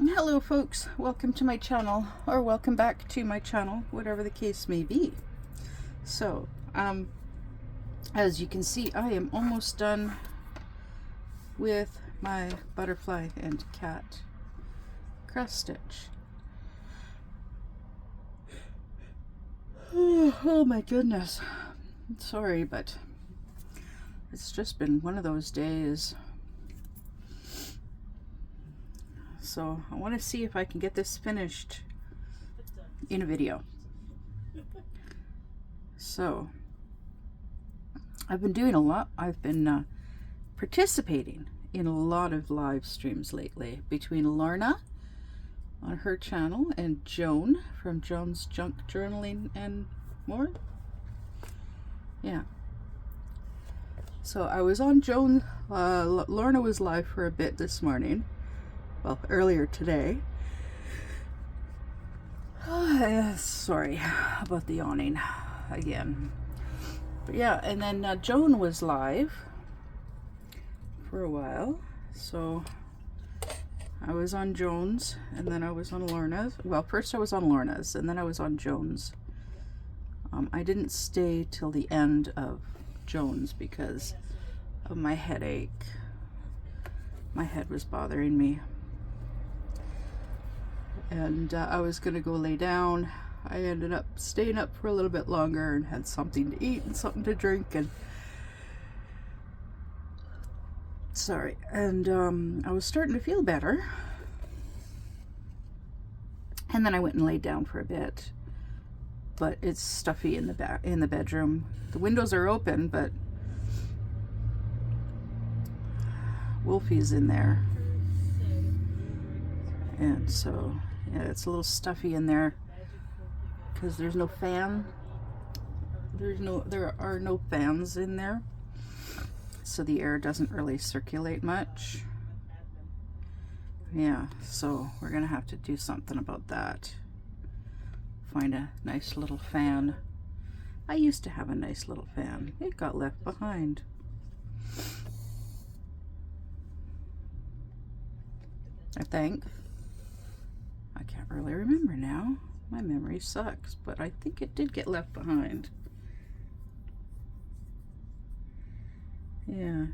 Hello folks, welcome to my channel, or welcome back to my channel, whatever the case may be. So, as you can see, I am almost done with my butterfly and cat cross stitch. Oh my goodness, sorry, but it's just been one of those days. So I want to see if I can get this finished in a video. So I've been doing a lot. I've been participating in a lot of live streams lately between Lorna on her channel and Joan from Joan's Junk Journaling and more. Yeah. So I was on Joan. Lorna was live for a bit this morning. Well, earlier today. Sorry about the yawning again. But yeah, and then Joan was live for a while. So I was on Joan's, and then I was on Lorna's. Well, first I was on Lorna's, and then I was on Joan's. I didn't stay till the end of Joan's because of my headache. My head was bothering me. And I was gonna go lay down. I ended up staying up for a little bit longer and had something to eat and something to drink, and sorry, and I was starting to feel better, and then I went and laid down for a bit. But it's stuffy in the bedroom. The windows are open, but Wolfie's in there, and so yeah, it's a little stuffy in there because there's no fan. There are no fans in there, so the air doesn't really circulate much. Yeah, so we're gonna have to do something about that. Find a nice little fan. I used to have a nice little fan. It got left behind. I think. I can't really remember now. My memory sucks, but I think it did get left behind. Yeah.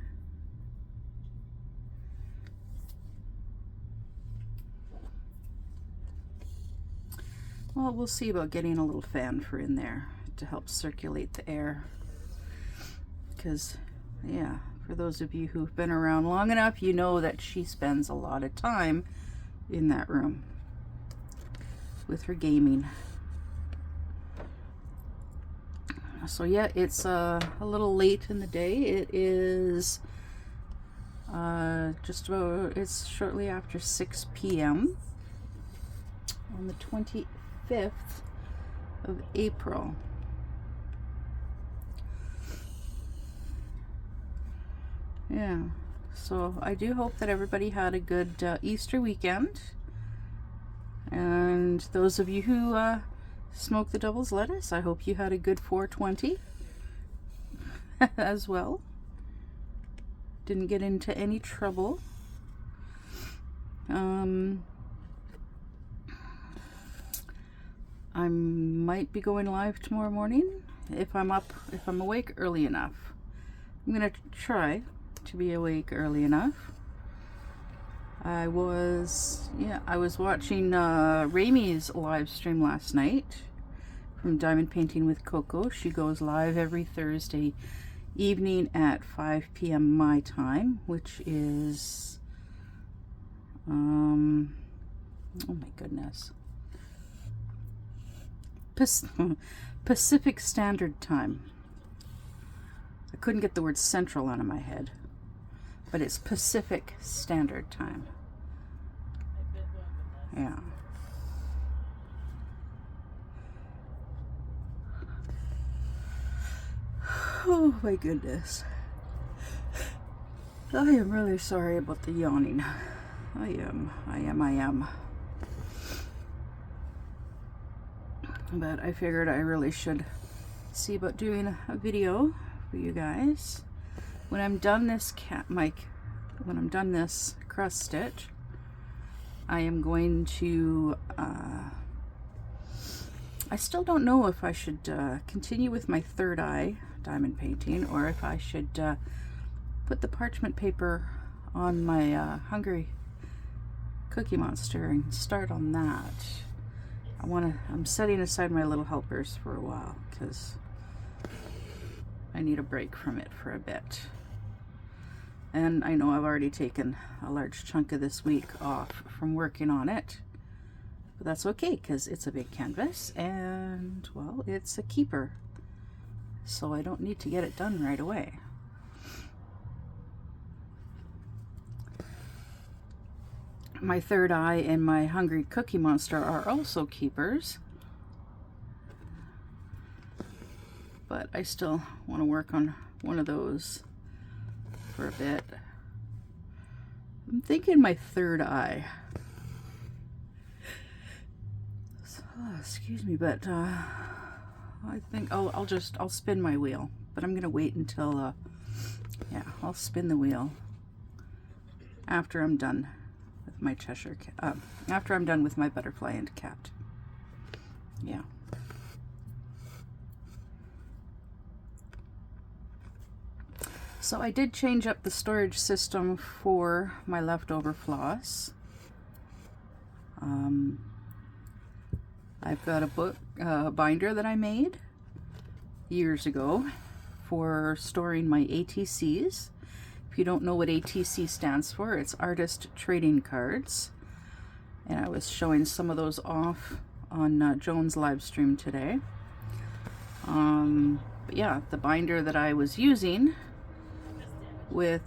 Well, we'll see about getting a little fan for in there to help circulate the air. Because, yeah, for those of you who've been around long enough, you know that she spends a lot of time in that room with her gaming. So yeah, it's a little late in the day. It is it's shortly after 6 p.m. on the 25th of April. Yeah, so I do hope that everybody had a good Easter weekend. And those of you who smoke the devil's lettuce, I hope you had a good 420 as well. Didn't get into any trouble. I might be going live tomorrow morning if I'm awake early enough. I'm gonna try to be awake early enough. I was watching Rami's live stream last night from Diamond Painting with Coco. She goes live every Thursday evening at 5 p.m. my time, which is oh my goodness, Pacific Standard Time. I couldn't get the word Central out of my head, but it's Pacific Standard Time. Yeah. Oh my goodness. I am really sorry about the yawning. I am. But I figured I really should see about doing a video for you guys. When I'm done this cross stitch, I am going to, I still don't know if I should continue with my third eye diamond painting, or if I should put the parchment paper on my Hungry Cookie Monster and start on that. I'm setting aside my little helpers for a while because I need a break from it for a bit. And I know I've already taken a large chunk of this week off from working on it, but that's okay because it's a big canvas and, well, it's a keeper, so I don't need to get it done right away. My third eye and my Hungry Cookie Monster are also keepers, but I still want to work on one of those for a bit. I'm thinking my third eye. So, excuse me, but I think I'll spin my wheel, but I'm gonna wait until yeah, I'll spin the wheel after I'm done with my Cheshire cat, after I'm done with my butterfly and cat. Yeah. So I did change up the storage system for my leftover floss. I've got a book binder that I made years ago for storing my ATCs. If you don't know what ATC stands for, it's Artist Trading Cards. And I was showing some of those off on Joan's live stream today. But yeah, the binder that I was using with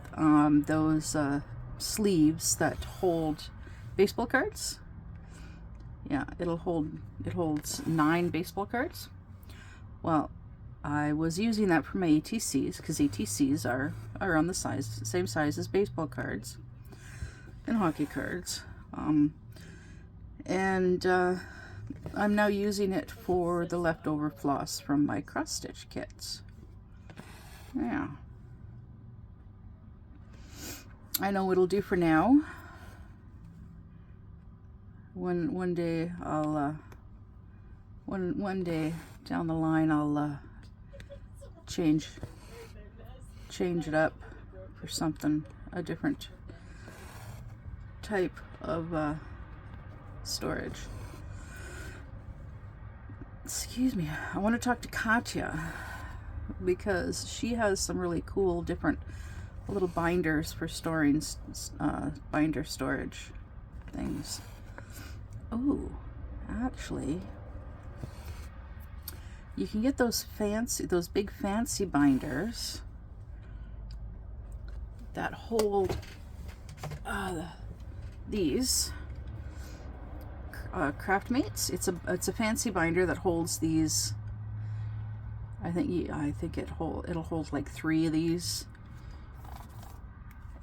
those sleeves that hold baseball cards. Yeah, it holds 9 baseball cards. Well, I was using that for my ATCs because ATCs are on the same size as baseball cards and hockey cards. And I'm now using it for the leftover floss from my cross stitch kits. Yeah. I know it'll do for now. One day I'll one day down the line I'll change it up for something, a different type of storage. Excuse me. I want to talk to Katya because she has some really cool different little binders for storing binder storage things. Oh, actually, you can get those big fancy binders that hold these Craftmates. It's a fancy binder that holds these. I think it'll hold like 3 of these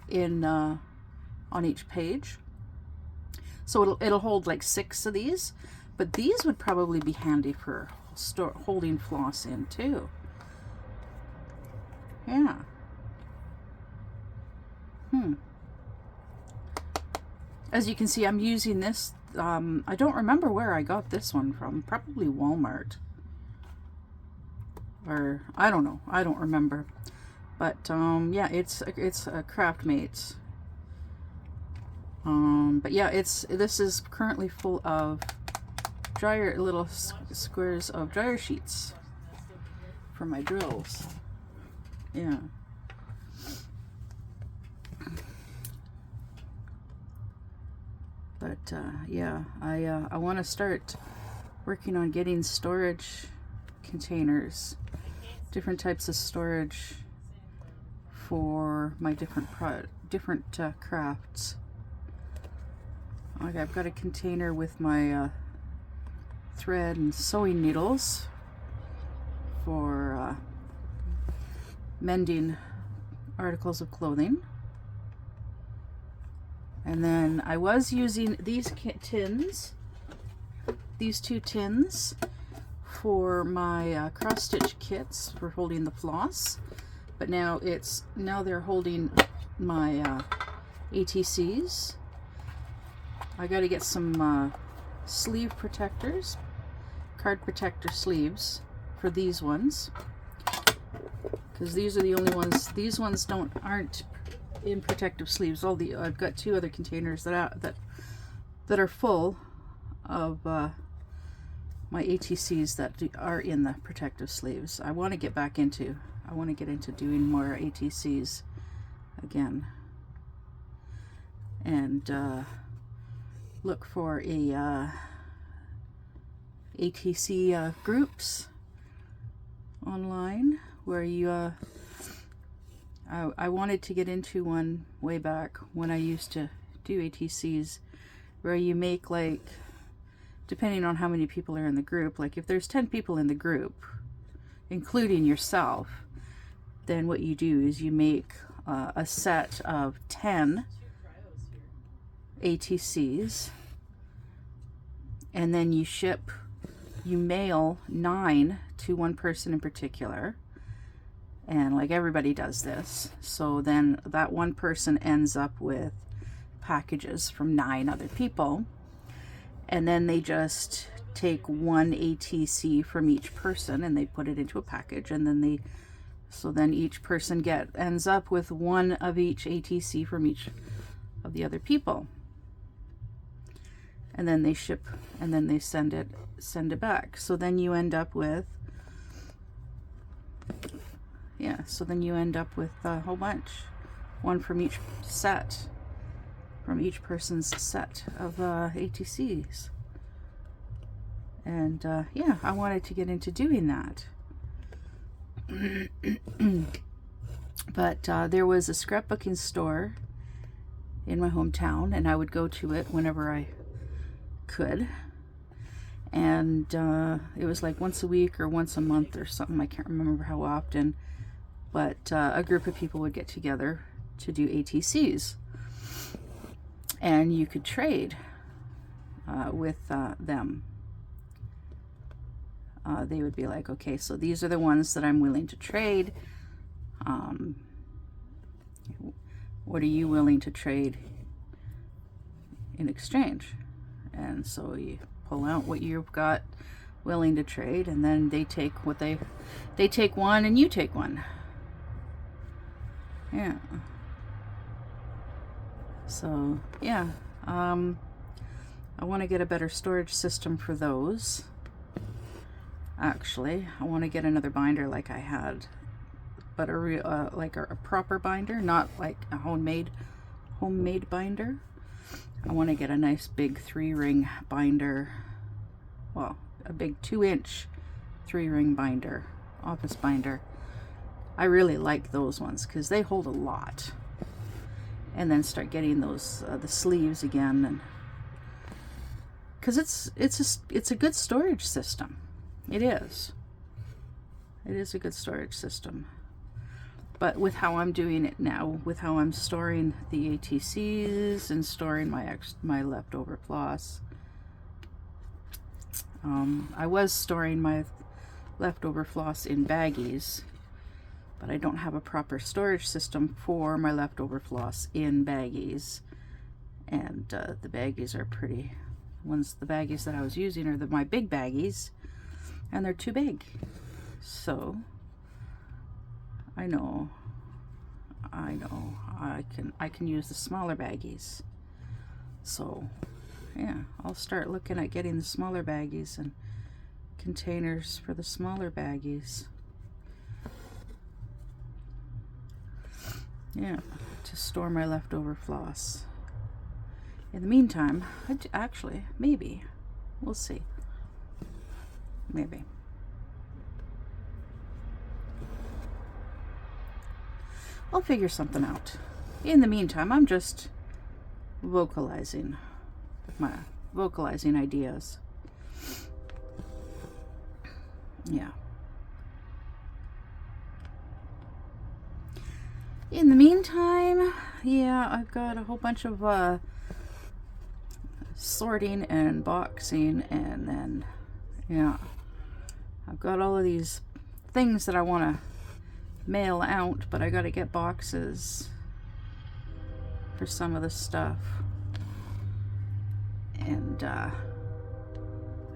in on each page. So it'll hold like 6 of these, but these would probably be handy for holding floss in too. Yeah. As you can see, I'm using this. I don't remember where I got this one from. Probably Walmart. Or I don't know. I don't remember. But yeah, it's a Craftmates. But yeah, this is currently full of little squares of dryer sheets for my drills. Yeah. But yeah, I want to start working on getting storage containers, different types of storage for my different crafts. Okay, I've got a container with my thread and sewing needles for mending articles of clothing. And then I was using these tins, these 2 tins, for my cross stitch kits for holding the floss. But now they're holding my ATCs. I got to get some sleeve protectors, card protector sleeves for these ones, because these are the only ones. These ones aren't in protective sleeves. I've got 2 other containers that are full of my ATCs that are in the protective sleeves. I want to get into doing more ATCs again, and look for ATC groups online where you I wanted to get into one way back when I used to do ATCs, where you make, like, depending on how many people are in the group, like if there's 10 people in the group, including yourself, then what you do is you make a set of 10 ATCs, and then you mail 9 to one person in particular, and like everybody does this. So then that one person ends up with packages from 9 other people, and then they just take 1 ATC from each person and they put it into a package, and then then each person ends up with 1 of each ATC from each of the other people, and then they ship, and then they send it back. So then you end up with a whole bunch, 1 from each set, from each person's set of ATCs. And yeah, I wanted to get into doing that. But there was a scrapbooking store in my hometown, and I would go to it whenever I could. And it was like once a week or once a month or something. I can't remember how often. But a group of people would get together to do ATCs. And you could trade with them. They would be like, okay, so these are the ones that I'm willing to trade. What are you willing to trade in exchange? And so you pull out what you've got willing to trade, and then they take they take 1 and you take 1. Yeah. So yeah, I want to get a better storage system for those. Actually, I want to get another binder like I had, but like a proper binder, not like a homemade binder. I want to get a nice big 3-ring binder, well, a big 2-inch 3-ring binder, office binder. I really like those ones because they hold a lot. And then start getting those the sleeves again, and because it's a good storage system. It is a good storage system. But with how I'm doing it now, with how I'm storing the ATCs and storing my leftover floss, I was storing my leftover floss in baggies, but I don't have a proper storage system for my leftover floss in baggies. And the baggies are pretty. The baggies that I was using are my big baggies, and they're too big. So I know I can use the smaller baggies. So yeah, I'll start looking at getting the smaller baggies and containers for the smaller baggies. Yeah, to store my leftover floss. In the meantime, actually, maybe, we'll see. Maybe. I'll figure something out. In the meantime, I'm just vocalizing ideas. Yeah. In the meantime, yeah, I've got a whole bunch of sorting and boxing, and then, yeah, I've got all of these things that I want to mail out, but I got to get boxes for some of the stuff. and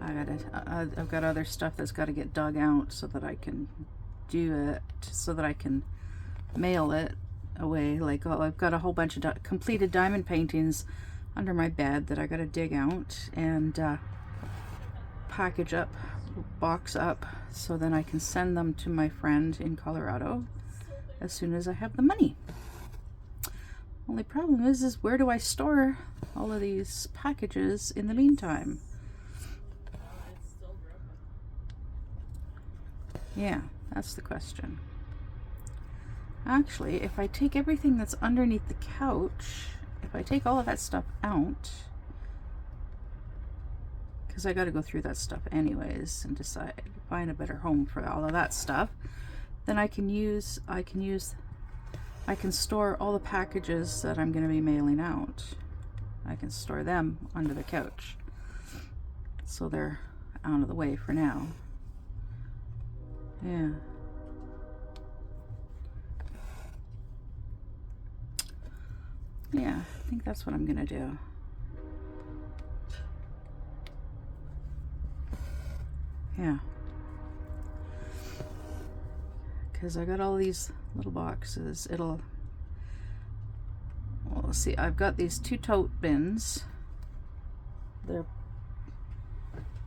I've got other stuff that's got to get dug out so that I can do it, so that I can mail it away. Like, I've got a whole bunch of completed diamond paintings under my bed that I got to dig out and package up, box up, so then I can send them to my friend in Colorado as soon as I have the money. Only problem is where do I store all of these packages in the meantime? Yeah, that's the question. Actually, if I take everything that's underneath the couch, if I take all of that stuff out, because I got to go through that stuff anyways and decide, find a better home for all of that stuff, then I can store all the packages that I'm going to be mailing out. I can store them under the couch, so they're out of the way for now. Yeah. Yeah, I think that's what I'm gonna do. Yeah. Because I got all these little boxes. Well, see, I've got these 2 tote bins.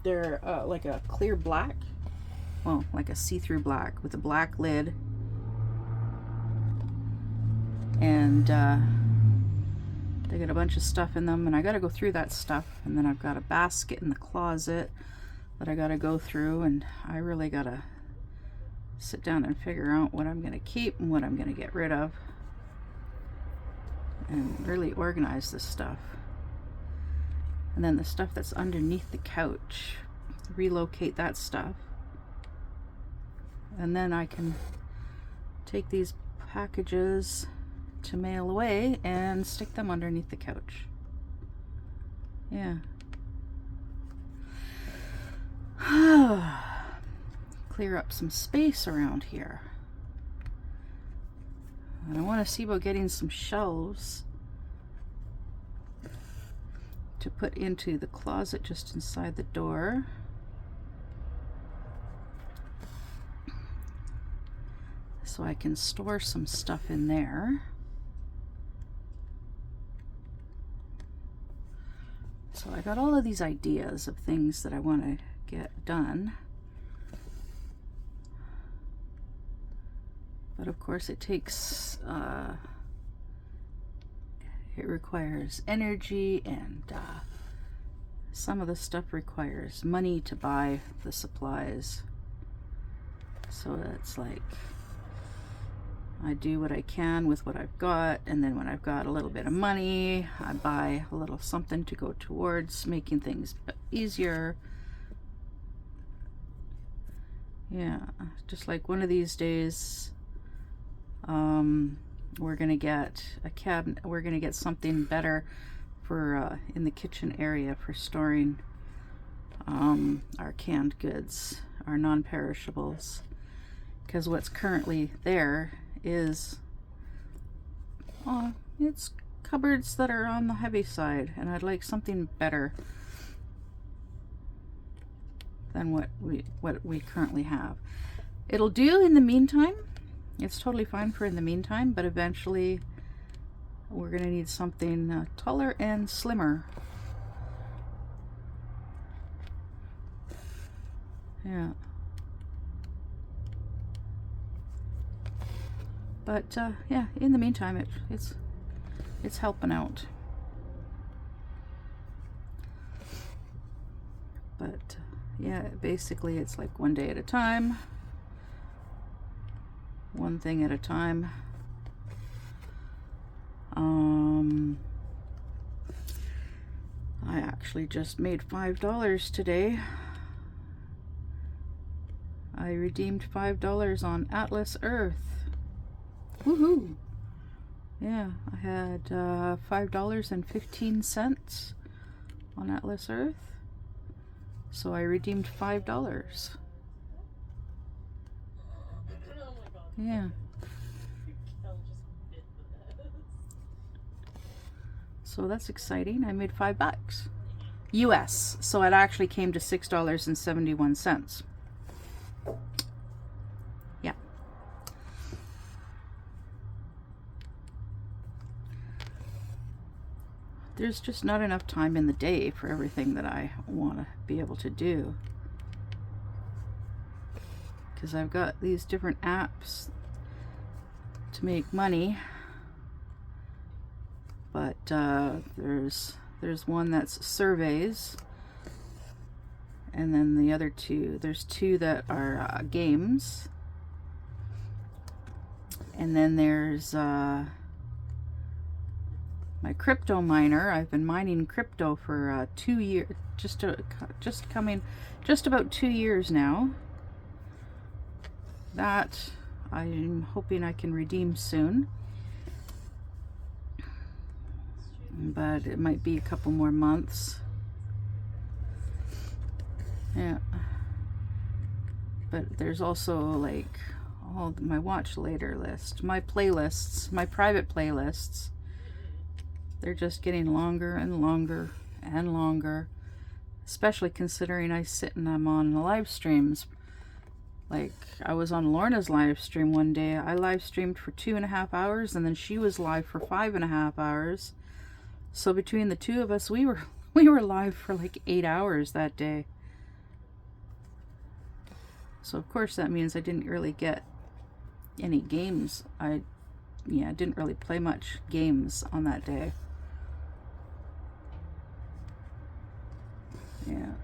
They're like a clear black. Well, like a see-through black with a black lid. And they got a bunch of stuff in them, and I got to go through that stuff. And then I've got a basket in the closet that I got to go through, and I really got to sit down and figure out what I'm going to keep and what I'm going to get rid of, and really organize this stuff. And then the stuff that's underneath the couch, relocate that stuff. And then I can take these packages to mail away and stick them underneath the couch. Yeah. Clear up some space around here. And I want to see about getting some shelves to put into the closet just inside the door. So I can store some stuff in there. So I got all of these ideas of things that I want to get done. But of course it takes, it requires energy, and some of the stuff requires money to buy the supplies. So it's like, I do what I can with what I've got, and then when I've got a little bit of money, I buy a little something to go towards making things easier. Yeah, just like one of these days, we're gonna get a cabinet. We're gonna get something better for in the kitchen area for storing our canned goods, our non-perishables, because what's currently there is it's cupboards that are on the heavy side, and I'd like something better than what we currently have. It'll do in the meantime. It's totally fine for in the meantime, but eventually we're gonna need something taller and slimmer. Yeah. But yeah, in the meantime, it's helping out. But yeah, basically it's like one day at a time, one thing at a time. I actually just made $5 today. I redeemed $5 on Atlas Earth. Woohoo! Yeah, I had $5.15 on Atlas Earth, so I redeemed $5. Yeah. So that's exciting. I made $5. US. So it actually came to $6.71. Yeah. There's just not enough time in the day for everything that I want to be able to do. Because I've got these different apps to make money. But there's one that's surveys, and then the other two, there's two that are games, and then there's my crypto miner. I've been mining crypto for 2 years, just about 2 years now. That I'm hoping I can redeem soon, but it might be a couple more months. Yeah. But there's also like all my watch later list, my playlists, my private playlists. They're just getting longer and longer and longer, especially considering I sit and I'm on the live streams. Like, I was on Lorna's live stream one day. I live streamed for 2.5 hours, and then she was live for 5.5 hours. So between the two of us, we were live for like 8 hours that day. So of course that means I didn't really get any games. I didn't really play much games on that day. Yeah.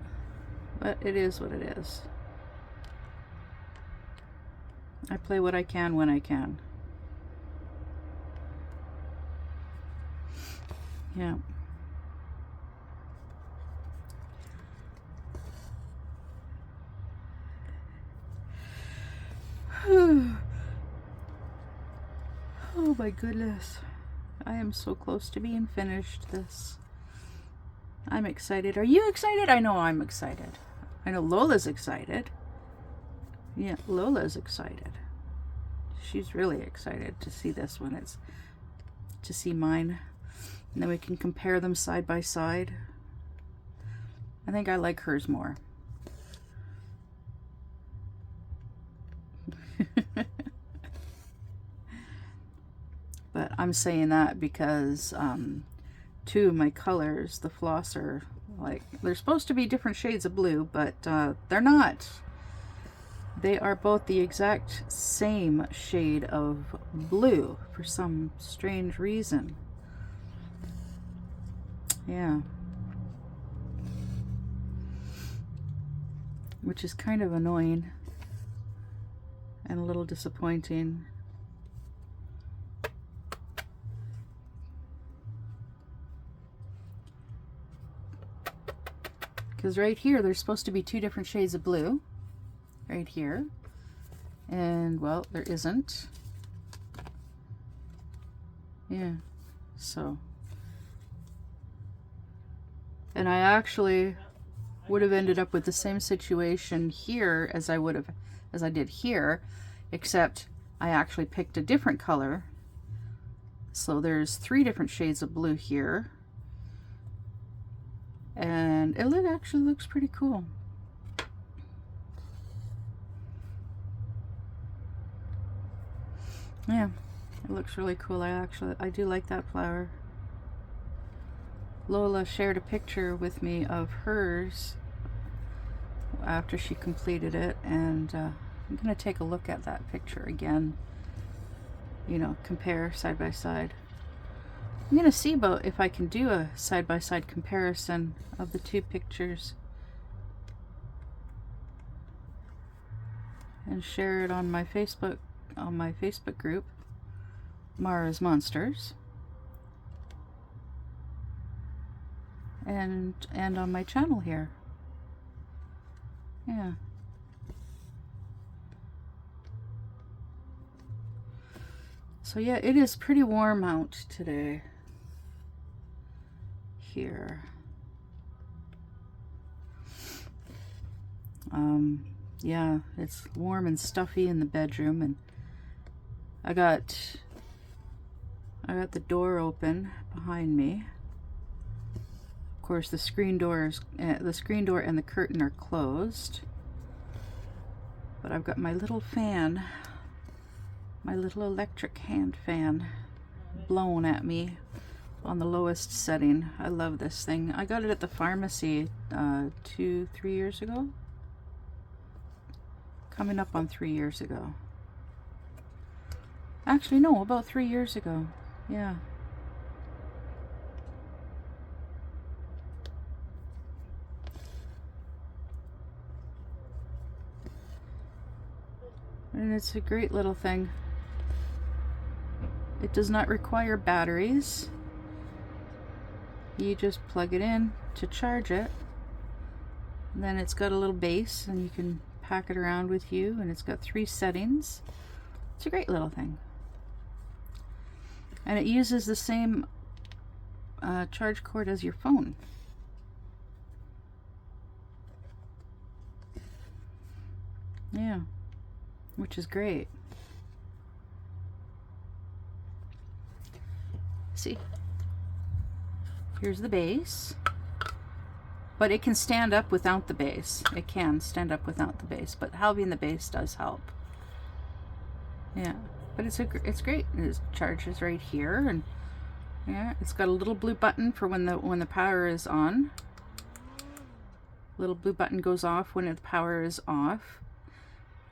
But it is what it is. I play what I can when I can. Yeah. Oh my goodness. I am so close to being finished this. I'm excited. Are you excited? I know I'm excited. I know Lola's excited. Yeah, Lola's excited. She's really excited to see this one. It's to see mine. And then we can compare them side by side. I think I like hers more. But I'm saying that because two of my colors, the flosser, like, they're supposed to be different shades of blue, but they're not. They are both the exact same shade of blue for some strange reason. Yeah. Which is kind of annoying and a little disappointing. Because right here, there's supposed to be two different shades of blue. Right here. And, well, there isn't. Yeah. So. And I actually would have ended up with the same situation here as I did here, except I actually picked a different color. So there's 3 different shades of blue here. And it actually looks pretty cool. Yeah, it looks really cool. I do like that flower. Lola shared a picture with me of hers after she completed it, and I'm gonna take a look at that picture again. You know, compare side by side. I'm gonna see about if I can do a side-by-side comparison of the 2 pictures and share it on my Facebook group, Mara's Monsters, and on my channel here. Yeah. So yeah, it is pretty warm out today. Here. Yeah, it's warm and stuffy in the bedroom, and I got the door open behind me. Of course, the screen door and the curtain are closed. But I've got my little fan, my little electric hand fan, blowing at me on the lowest setting. I love this thing. I got it at the pharmacy 2-3 years ago. Coming up on 3 years ago. Actually, no, about 3 years ago. Yeah. And it's a great little thing. It does not require batteries. You just plug it in to charge it. And then it's got a little base and you can pack it around with you, and it's got 3 settings. It's a great little thing. And it uses the same charge cord as your phone. Yeah, which is great. See, here's the base, but it can stand up without the base. It can stand up without the base, but having the base does help. Yeah, but it's great. It charges right here, and yeah, it's got a little blue button for when the power is on. Little blue button goes off when the power is off.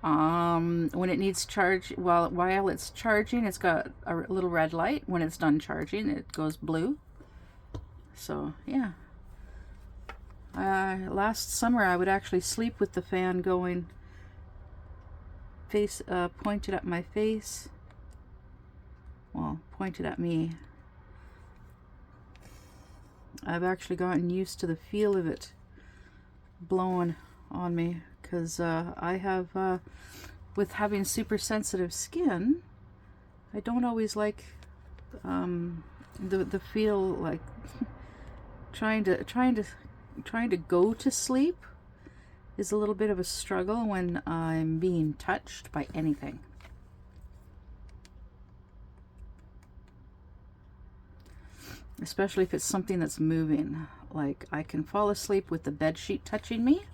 When it needs charge, while it's charging, it's got a little red light. When it's done charging, it goes blue. So yeah. Last summer I would actually sleep with the fan going, face pointed at my face. Well, pointed at me. I've actually gotten used to the feel of it blowing on me, because I have, with having super sensitive skin, I don't always like the feel, like trying to go to sleep is a little bit of a struggle when I'm being touched by anything. Especially if it's something that's moving. Like, I can fall asleep with the bed sheet touching me,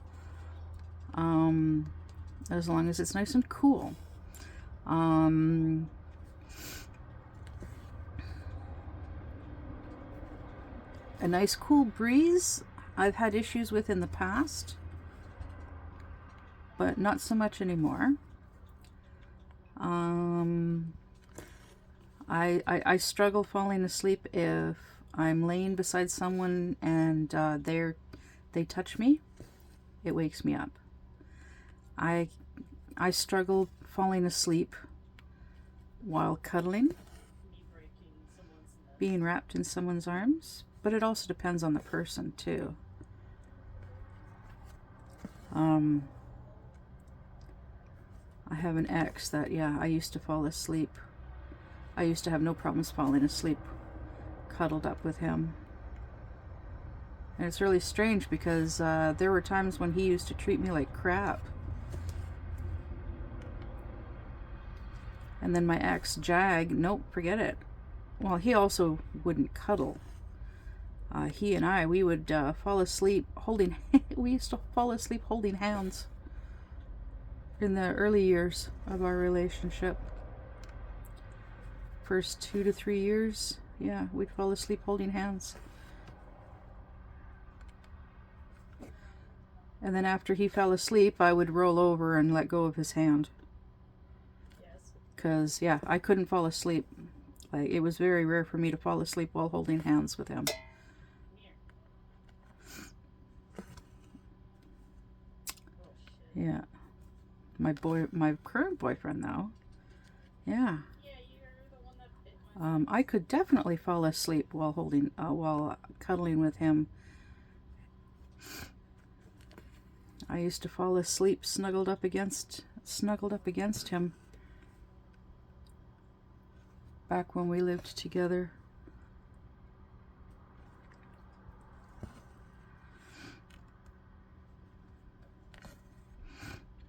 as long as it's nice and cool. A nice cool breeze I've had issues with in the past, but not so much anymore. I struggle falling asleep if I'm laying beside someone and they touch me. It wakes me up. I struggle falling asleep while cuddling, being wrapped in someone's arms, but it also depends on the person too. I have an ex that, yeah, I used to fall asleep. I used to have no problems falling asleep cuddled up with him. And it's really strange because there were times when he used to treat me like crap. And then my ex, Jag, nope, forget it. Well, he also wouldn't cuddle. He and I, we would fall asleep holding, we used to fall asleep holding hands in the early years of our relationship. First 2 to 3 years, yeah, we'd fall asleep holding hands. And then after he fell asleep, I would roll over and let go of his hand. Because, yeah, I couldn't fall asleep. Like, it was very rare for me to fall asleep while holding hands with him. Yeah. My current boyfriend, though. Yeah. I could definitely fall asleep while while cuddling with him. I used to fall asleep snuggled up against him back when we lived together.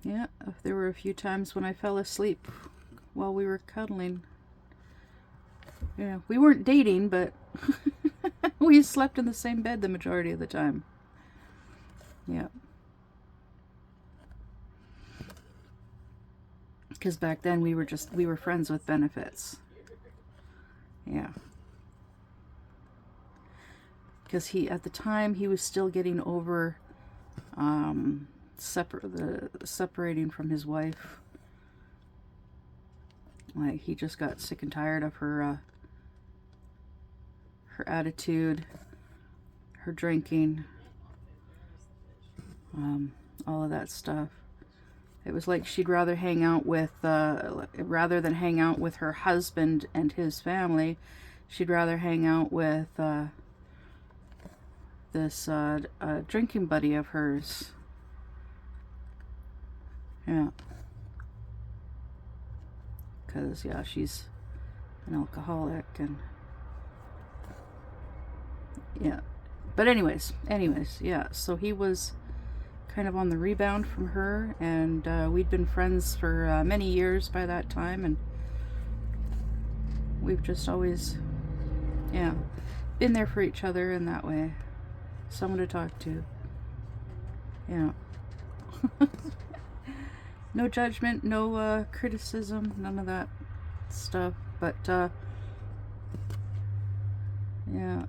Yeah, there were a few times when I fell asleep while we were cuddling. Yeah, we weren't dating, but We slept in the same bed the majority of the time. Yeah. Because back then we were friends with benefits. Yeah. Because at the time he was still getting over separating from his wife. Like, he just got sick and tired of her attitude, her drinking, all of that stuff. It was like she'd rather hang out with, rather than hang out with her husband and his family, she'd rather hang out with this drinking buddy of hers. Yeah. Because, yeah, she's an alcoholic, and yeah. But anyways, yeah, so he was kind of on the rebound from her, and we'd been friends for many years by that time, and we've just always, yeah, been there for each other in that way. Someone to talk to. Yeah. No judgment, no criticism, none of that stuff, but yeah.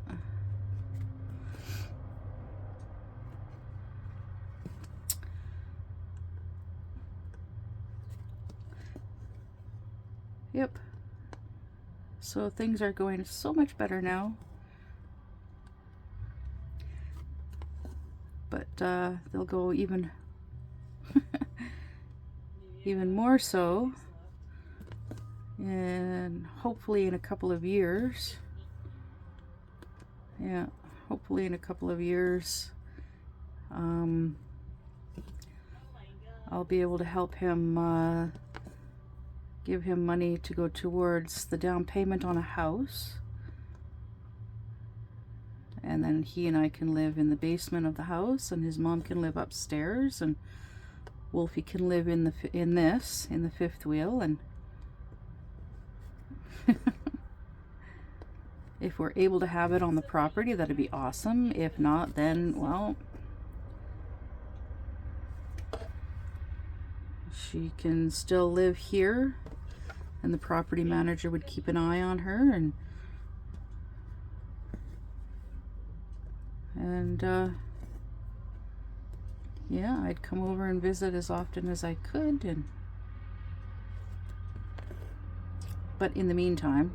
Yep. So things are going so much better now. But they'll go even more so, and hopefully in a couple of years. Yeah, hopefully in a couple of years, I'll be able to help him, give him money to go towards the down payment on a house. And then he and I can live in the basement of the house, and his mom can live upstairs, and Wolfie can live in the fifth wheel. And if we're able to have it on the property, that'd be awesome. If not, then, well, she can still live here, and the property manager would keep an eye on her, and yeah, I'd come over and visit as often as I could, and but in the meantime,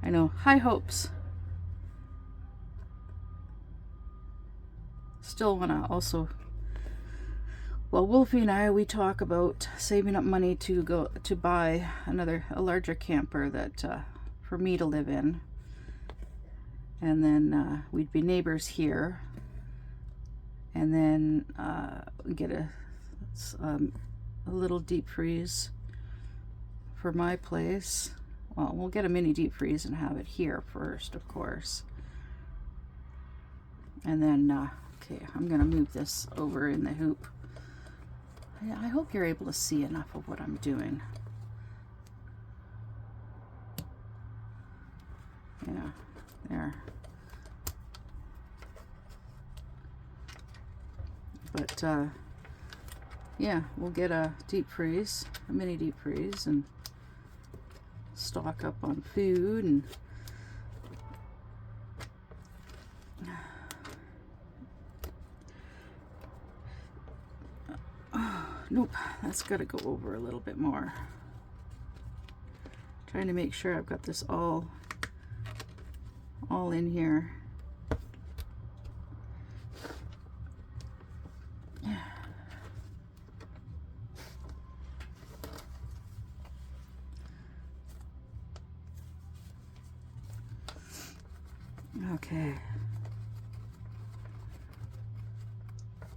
I know, high hopes. Still want to also, well, Wolfie and I, we talk about saving up money to go to buy a larger camper that for me to live in. And then we'd be neighbors here, and then get a little deep freeze for my place. Well, we'll get a mini deep freeze and have it here first, of course. And then, okay, I'm gonna move this over in the hoop. I hope you're able to see enough of what I'm doing. Yeah, there. But yeah, we'll get a deep freeze, a mini deep freeze, and stock up on food. And nope, that's got to go over a little bit more. Trying to make sure I've got this all in here. Okay.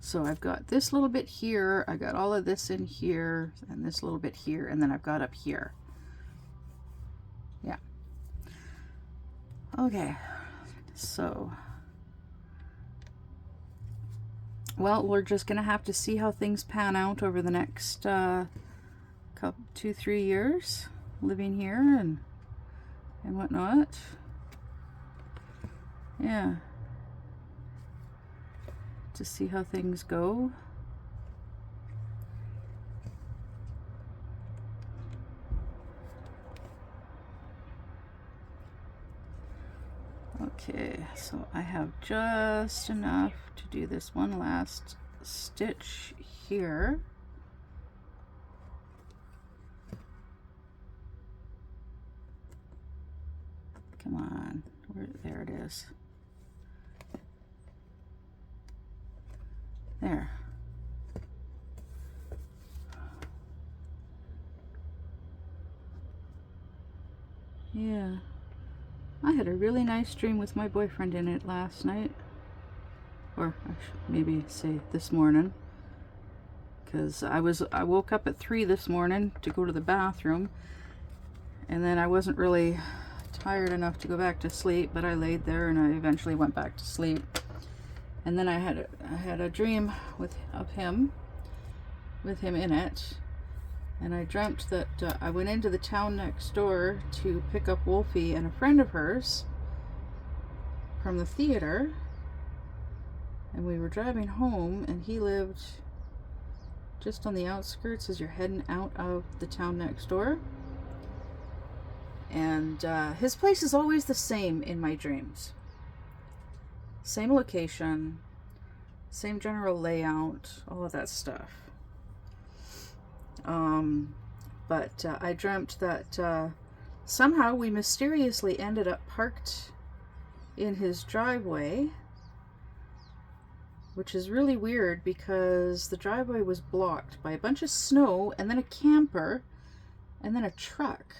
So I've got this little bit here, I got all of this in here, and this little bit here, and then I've got up here. Yeah. Okay. So, well, we're just gonna have to see how things pan out over the next 2-3 years living here and whatnot. yeah, to see how things go. Okay, so I have just enough to do this one last stitch here. Come on, there it is. There. Yeah. I had a really nice dream with my boyfriend in it last night. Or I should maybe say this morning. Because I woke up at 3 this morning to go to the bathroom. And then I wasn't really tired enough to go back to sleep, but I laid there and I eventually went back to sleep. And then I had a dream of him, with him in it. And I dreamt that I went into the town next door to pick up Wolfie and a friend of hers from the theater. And we were driving home, and he lived just on the outskirts as you're heading out of the town next door. And his place is always the same in my dreams. Same location, same general layout, all of that stuff. But I dreamt that somehow we mysteriously ended up parked in his driveway, which is really weird because the driveway was blocked by a bunch of snow and then a camper and then a truck.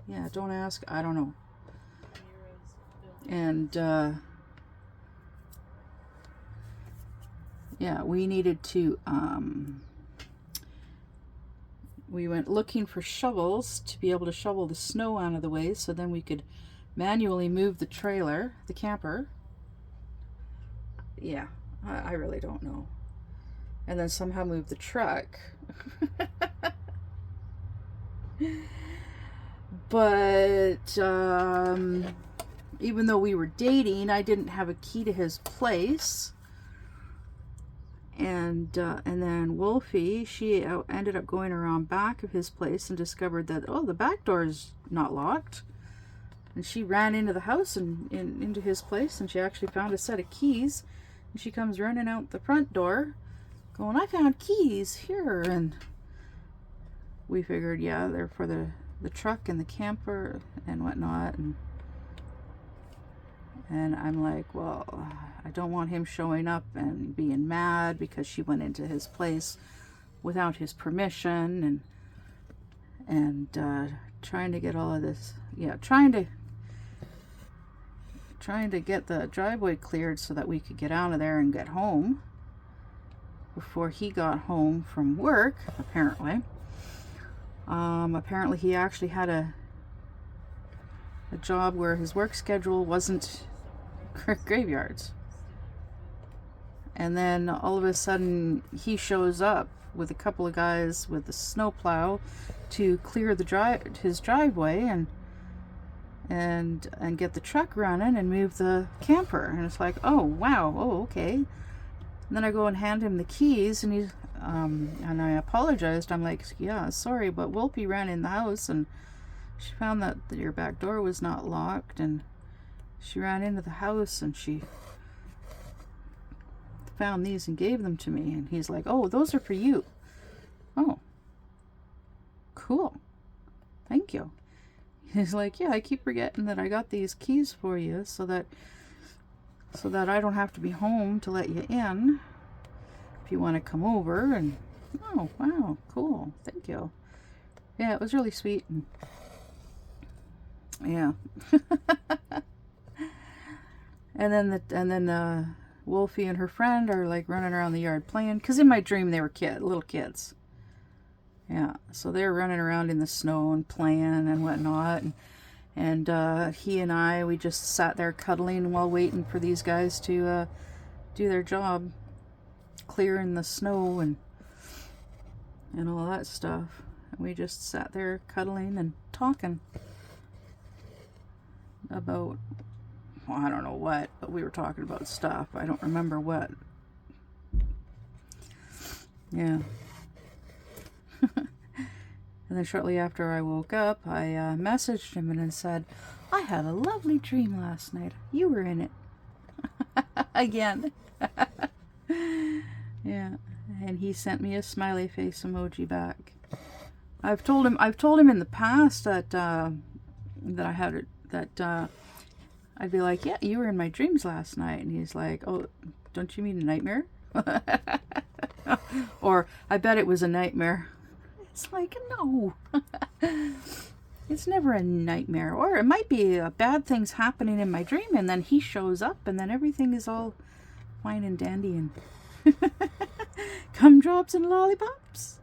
Yeah, don't ask, I don't know. And yeah, we needed to we went looking for shovels to be able to shovel the snow out of the way, so then we could manually move the trailer, the camper. Yeah, I really don't know. And then somehow move the truck. But even though we were dating, I didn't have a key to his place. And then Wolfie, she ended up going around back of his place and discovered that, oh, the back door is not locked. And she ran into the house and into his place, and she actually found a set of keys. And she comes running out the front door going, I found keys here. And we figured, yeah, they're for the truck and the camper and whatnot. And I'm like, well, I don't want him showing up and being mad because she went into his place without his permission, and trying to get all of this, yeah, trying to get the driveway cleared so that we could get out of there and get home before he got home from work, apparently. Apparently he actually had a job where his work schedule wasn't graveyards. And then all of a sudden he shows up with a couple of guys with a snowplow to clear his driveway and get the truck running and move the camper. And it's like, oh wow, oh okay. And then I go and hand him the keys, and he's and I apologized. I'm like, yeah, sorry, but Wolfie ran in the house and she found that your back door was not locked, and she ran into the house and she found these and gave them to me. And he's like, oh, those are for you. Oh, cool, thank you. He's like, yeah, I keep forgetting that I got these keys for you so that I don't have to be home to let you in if you want to come over. And oh wow, cool, thank you. Yeah, it was really sweet. And yeah. and then Wolfie and her friend are like running around the yard playing, because in my dream they were little kids. Yeah, so they're running around in the snow and playing and whatnot, and he and we just sat there cuddling while waiting for these guys to do their job, clearing the snow and all that stuff. And we just sat there cuddling and talking about well, I don't know what, but we were talking about stuff. I don't remember what. Yeah. And then shortly after I woke up, I messaged him and said, I had a lovely dream last night. You were in it. Again. Yeah. And he sent me a smiley face emoji back. I've told him in the past that that I had that I'd be like, yeah, you were in my dreams last night, and he's like, oh, don't you mean a nightmare? Or I bet it was a nightmare. It's like, no. It's never a nightmare. Or it might be bad things happening in my dream, and then he shows up, and then everything is all fine and dandy and gumdrops and lollipops.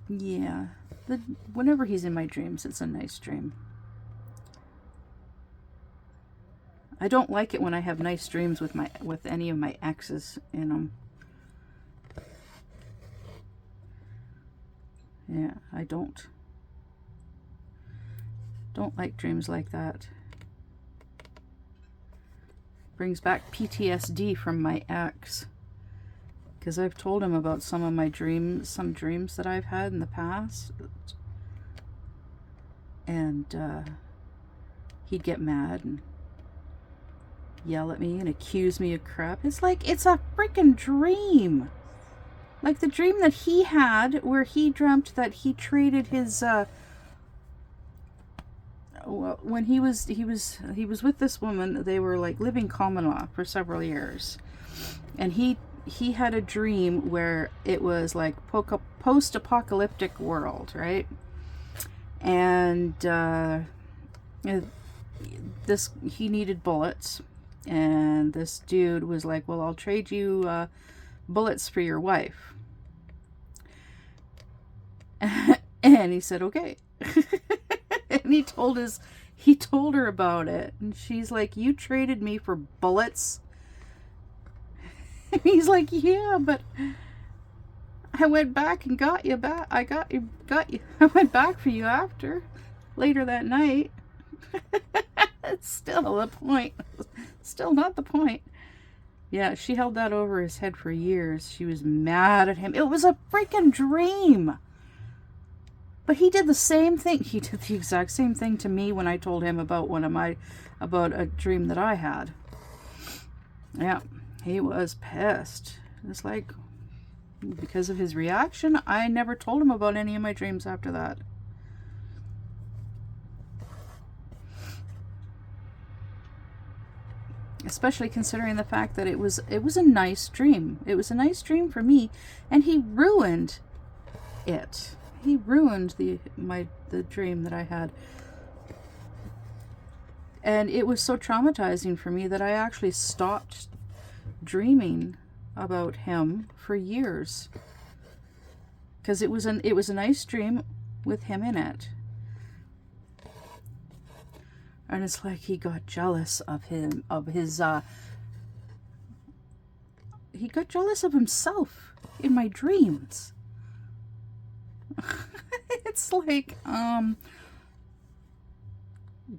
Yeah. Whenever he's in my dreams, it's a nice dream. I don't like it when I have nice dreams with any of my exes in them. Yeah, I don't like dreams like that. Brings back PTSD from my ex. Because I've told him about some of my dreams, some dreams that I've had in the past. And he'd get mad and yell at me and accuse me of crap. It's like, it's a freaking dream. Like the dream that he had where he dreamt that he traded his when he was with this woman, they were like living common law for several years. And he had a dream where it was like post-apocalyptic world, right? And he needed bullets, and this dude was like, well, I'll trade you bullets for your wife. And he said, okay. And he told her about it, and she's like, you traded me for bullets? And he's like, yeah, but I went back and got you back. I went back for you later that night. It's still the point. Still not the point. Yeah, she held that over his head for years. She was mad at him. It was a freaking dream. But he did the same thing. He did the exact same thing to me when I told him about about a dream that I had. Yeah, he was pissed. It's like, because of his reaction, I never told him about any of my dreams after that. Especially considering the fact that it was a nice dream. It was a nice dream for me, and he ruined it. He ruined the dream that I had. And it was so traumatizing for me that I actually stopped dreaming about him for years. Because it was a nice dream with him in it. And it's like he got jealous of him, he got jealous of himself in my dreams. It's like,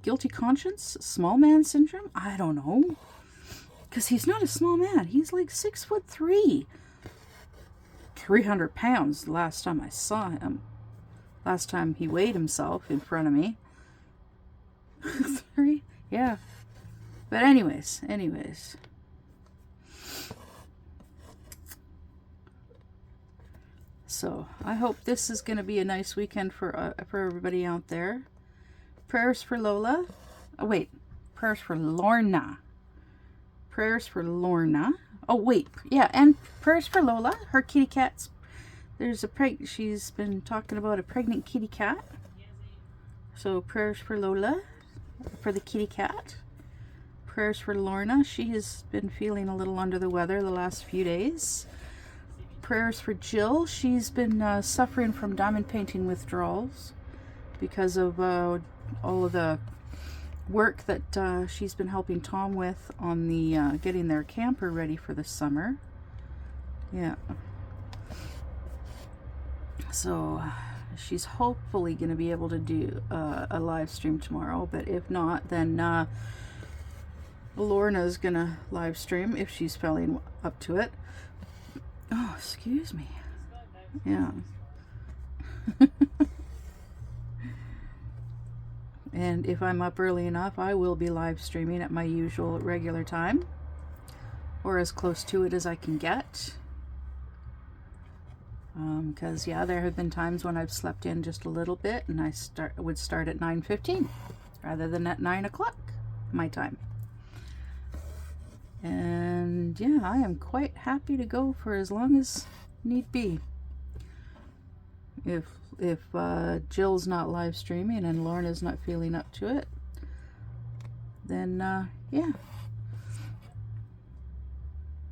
guilty conscience, small man syndrome. I don't know, because he's not a small man. He's like 6'3", 300 pounds. The last time I saw him, last time he weighed himself in front of me. Yeah. But anyways. So I hope this is going to be a nice weekend for everybody out there. Prayers for Lola. Oh wait, prayers for Lorna. Prayers for Lorna. Oh wait, yeah, and prayers for Lola. Her kitty cat's. She's been talking about a pregnant kitty cat. So prayers for Lola, for the kitty cat. Prayers for Lorna. She has been feeling a little under the weather the last few days. Prayers for Jill. She's been suffering from diamond painting withdrawals because of all of the work that she's been helping Tom with on the getting their camper ready for the summer. Yeah. So she's hopefully going to be able to do a live stream tomorrow, but if not, then Lorna's going to live stream if she's feeling up to it. Oh, excuse me. Yeah. And if I'm up early enough, I will be live streaming at my usual regular time, or as close to it as I can get. Because yeah, there have been times when I've slept in just a little bit, and I would start at 9:15 rather than at 9 o'clock my time. And yeah, I am quite happy to go for as long as need be. If Jill's not live streaming and Lorna's not feeling up to it, then yeah,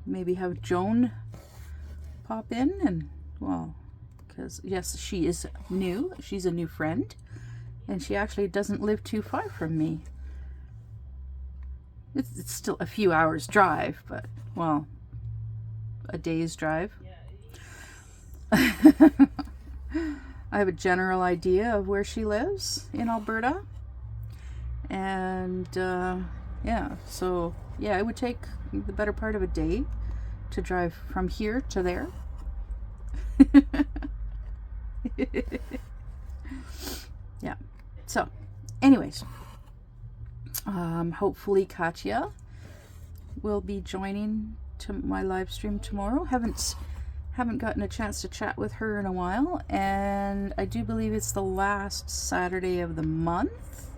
maybe have Joan pop in, and well, because yes, she is new, she's a new friend, and she actually doesn't live too far from me. It's still a few hours drive, but well, a day's drive. I have a general idea of where she lives in Alberta, and yeah, so yeah, it would take the better part of a day to drive from here to there. Yeah, so anyways, hopefully Katya will be joining to my live stream tomorrow. Haven't gotten a chance to chat with her in a while, and I do believe it's the last Saturday of the month.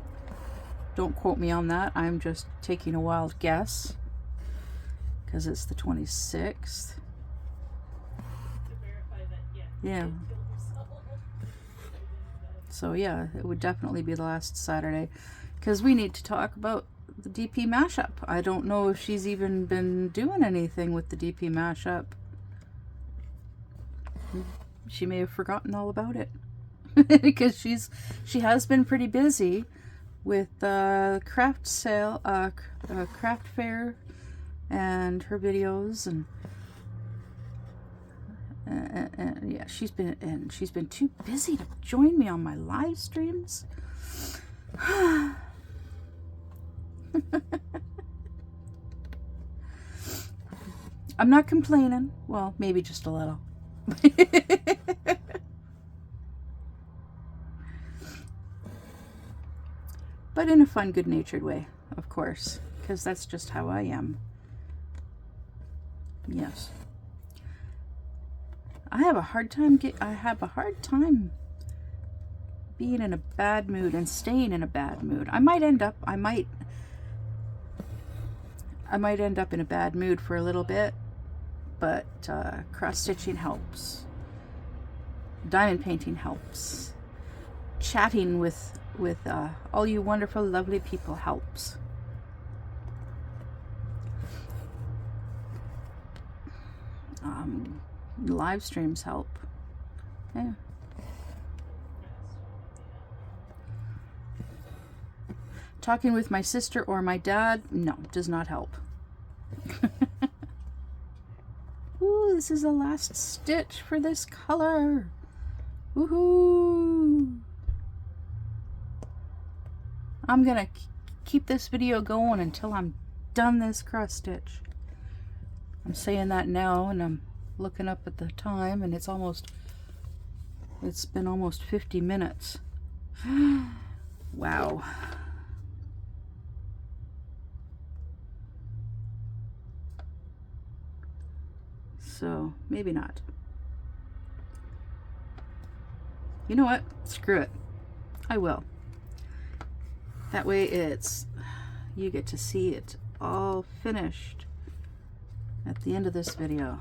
Don't quote me on that. I'm just taking a wild guess because it's the 26th. Yeah. So yeah, it would definitely be the last Saturday, because we need to talk about the DP mashup. I don't know if she's even been doing anything with the DP mashup. She may have forgotten all about it because she has been pretty busy with craft sale, craft fair, and her videos, and yeah, she's been too busy to join me on my live streams. I'm not complaining. Well, maybe just a little. But in a fun, good-natured way, of course, because that's just how I am. Yes. I have a hard time being in a bad mood and staying in a bad mood. I might end up in a bad mood for a little bit, but cross-stitching helps. Diamond painting helps. Chatting with all you wonderful, lovely people helps. Live streams help. Yeah. Talking with my sister or my dad, no, does not help. Ooh, this is the last stitch for this color. Woohoo! I'm gonna keep this video going until I'm done this cross stitch. I'm saying that now, and I'm looking up at the time, and it's been almost 50 minutes. Wow. So maybe not. You know what? Screw it. I will. That way you get to see it all finished at the end of this video.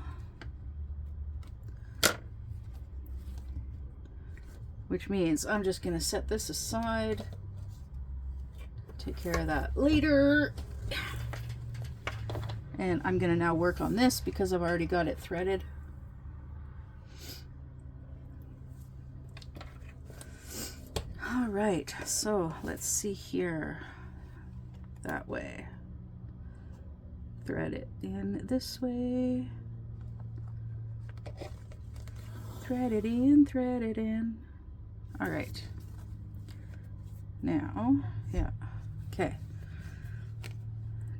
Which means I'm just going to set this aside. Take care of that later. And I'm going to now work on this because I've already got it threaded. All right, so let's see here. That way. Thread it in this way. Thread it in, thread it in. All right. Now, yeah, okay.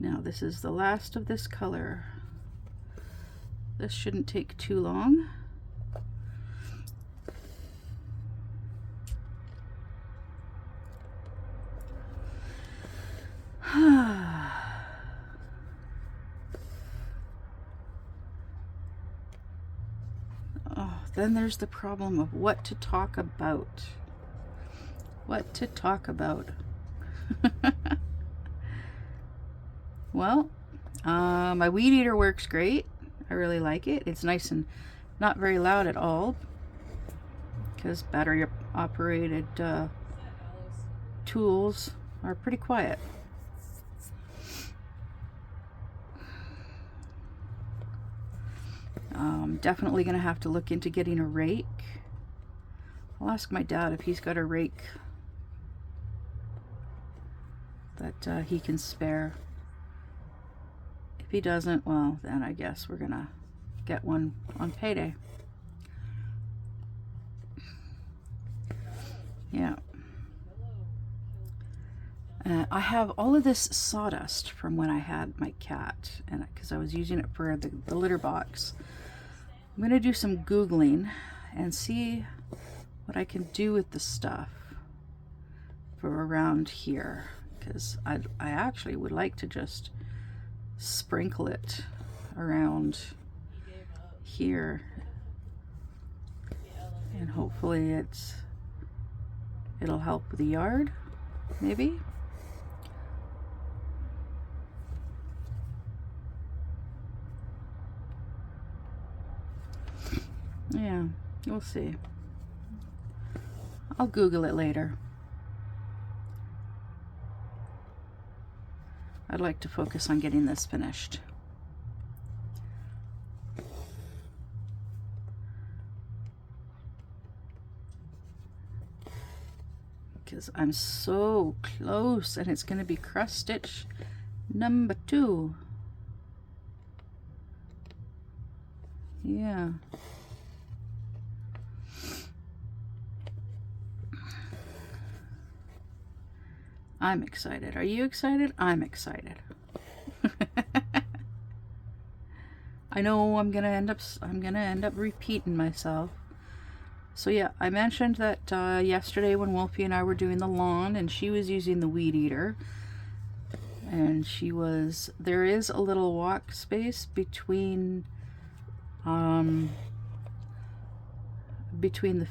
Now this is the last of this color. This shouldn't take too long. Oh, then there's the problem of what to talk about. What to talk about. Well, my weed eater works great. I really like it. It's nice and not very loud at all, because battery operated tools are pretty quiet. Definitely gonna have to look into getting a rake. I'll ask my dad if he's got a rake that he can spare. If he doesn't, well, then I guess we're gonna get one on payday. Yeah. I have all of this sawdust from when I had my cat, and because I was using it for the litter box. I'm gonna do some Googling and see what I can do with the stuff for around here, because I actually would like to just sprinkle it around here, and hopefully it'll help the yard, maybe. Yeah, we'll see. I'll Google it later. I'd like to focus on getting this finished. Because I'm so close, and it's going to be cross stitch number 2. Yeah. I'm excited. Are you excited? I'm excited. I know I'm gonna end up repeating myself. So yeah, I mentioned that yesterday when Wolfie and I were doing the lawn, and she was using the weed eater, and there is a little walk space between the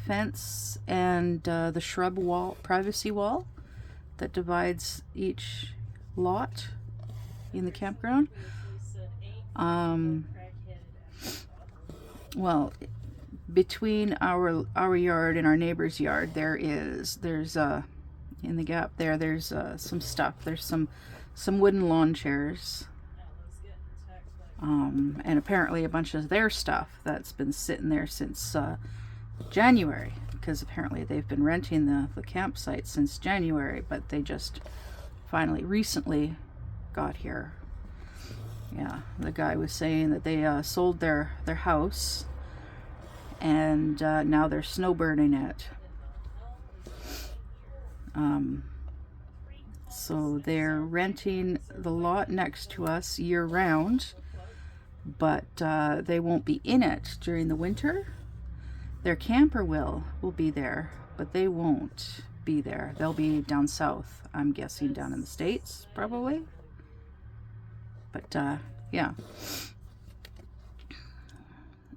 fence and the shrub wall, privacy wall, that divides each lot in the campground. Well, between our yard and our neighbor's yard, there's in the gap there's some stuff. There's some wooden lawn chairs, and apparently a bunch of their stuff that's been sitting there since January, because apparently they've been renting the campsite since January, but they just recently got here. Yeah, the guy was saying that they sold their house, and now they're snowbirding it. So they're renting the lot next to us year round, but they won't be in it during the winter. Their camper will be there, but they won't be there. They'll be down south, I'm guessing, down in the States, probably. But yeah.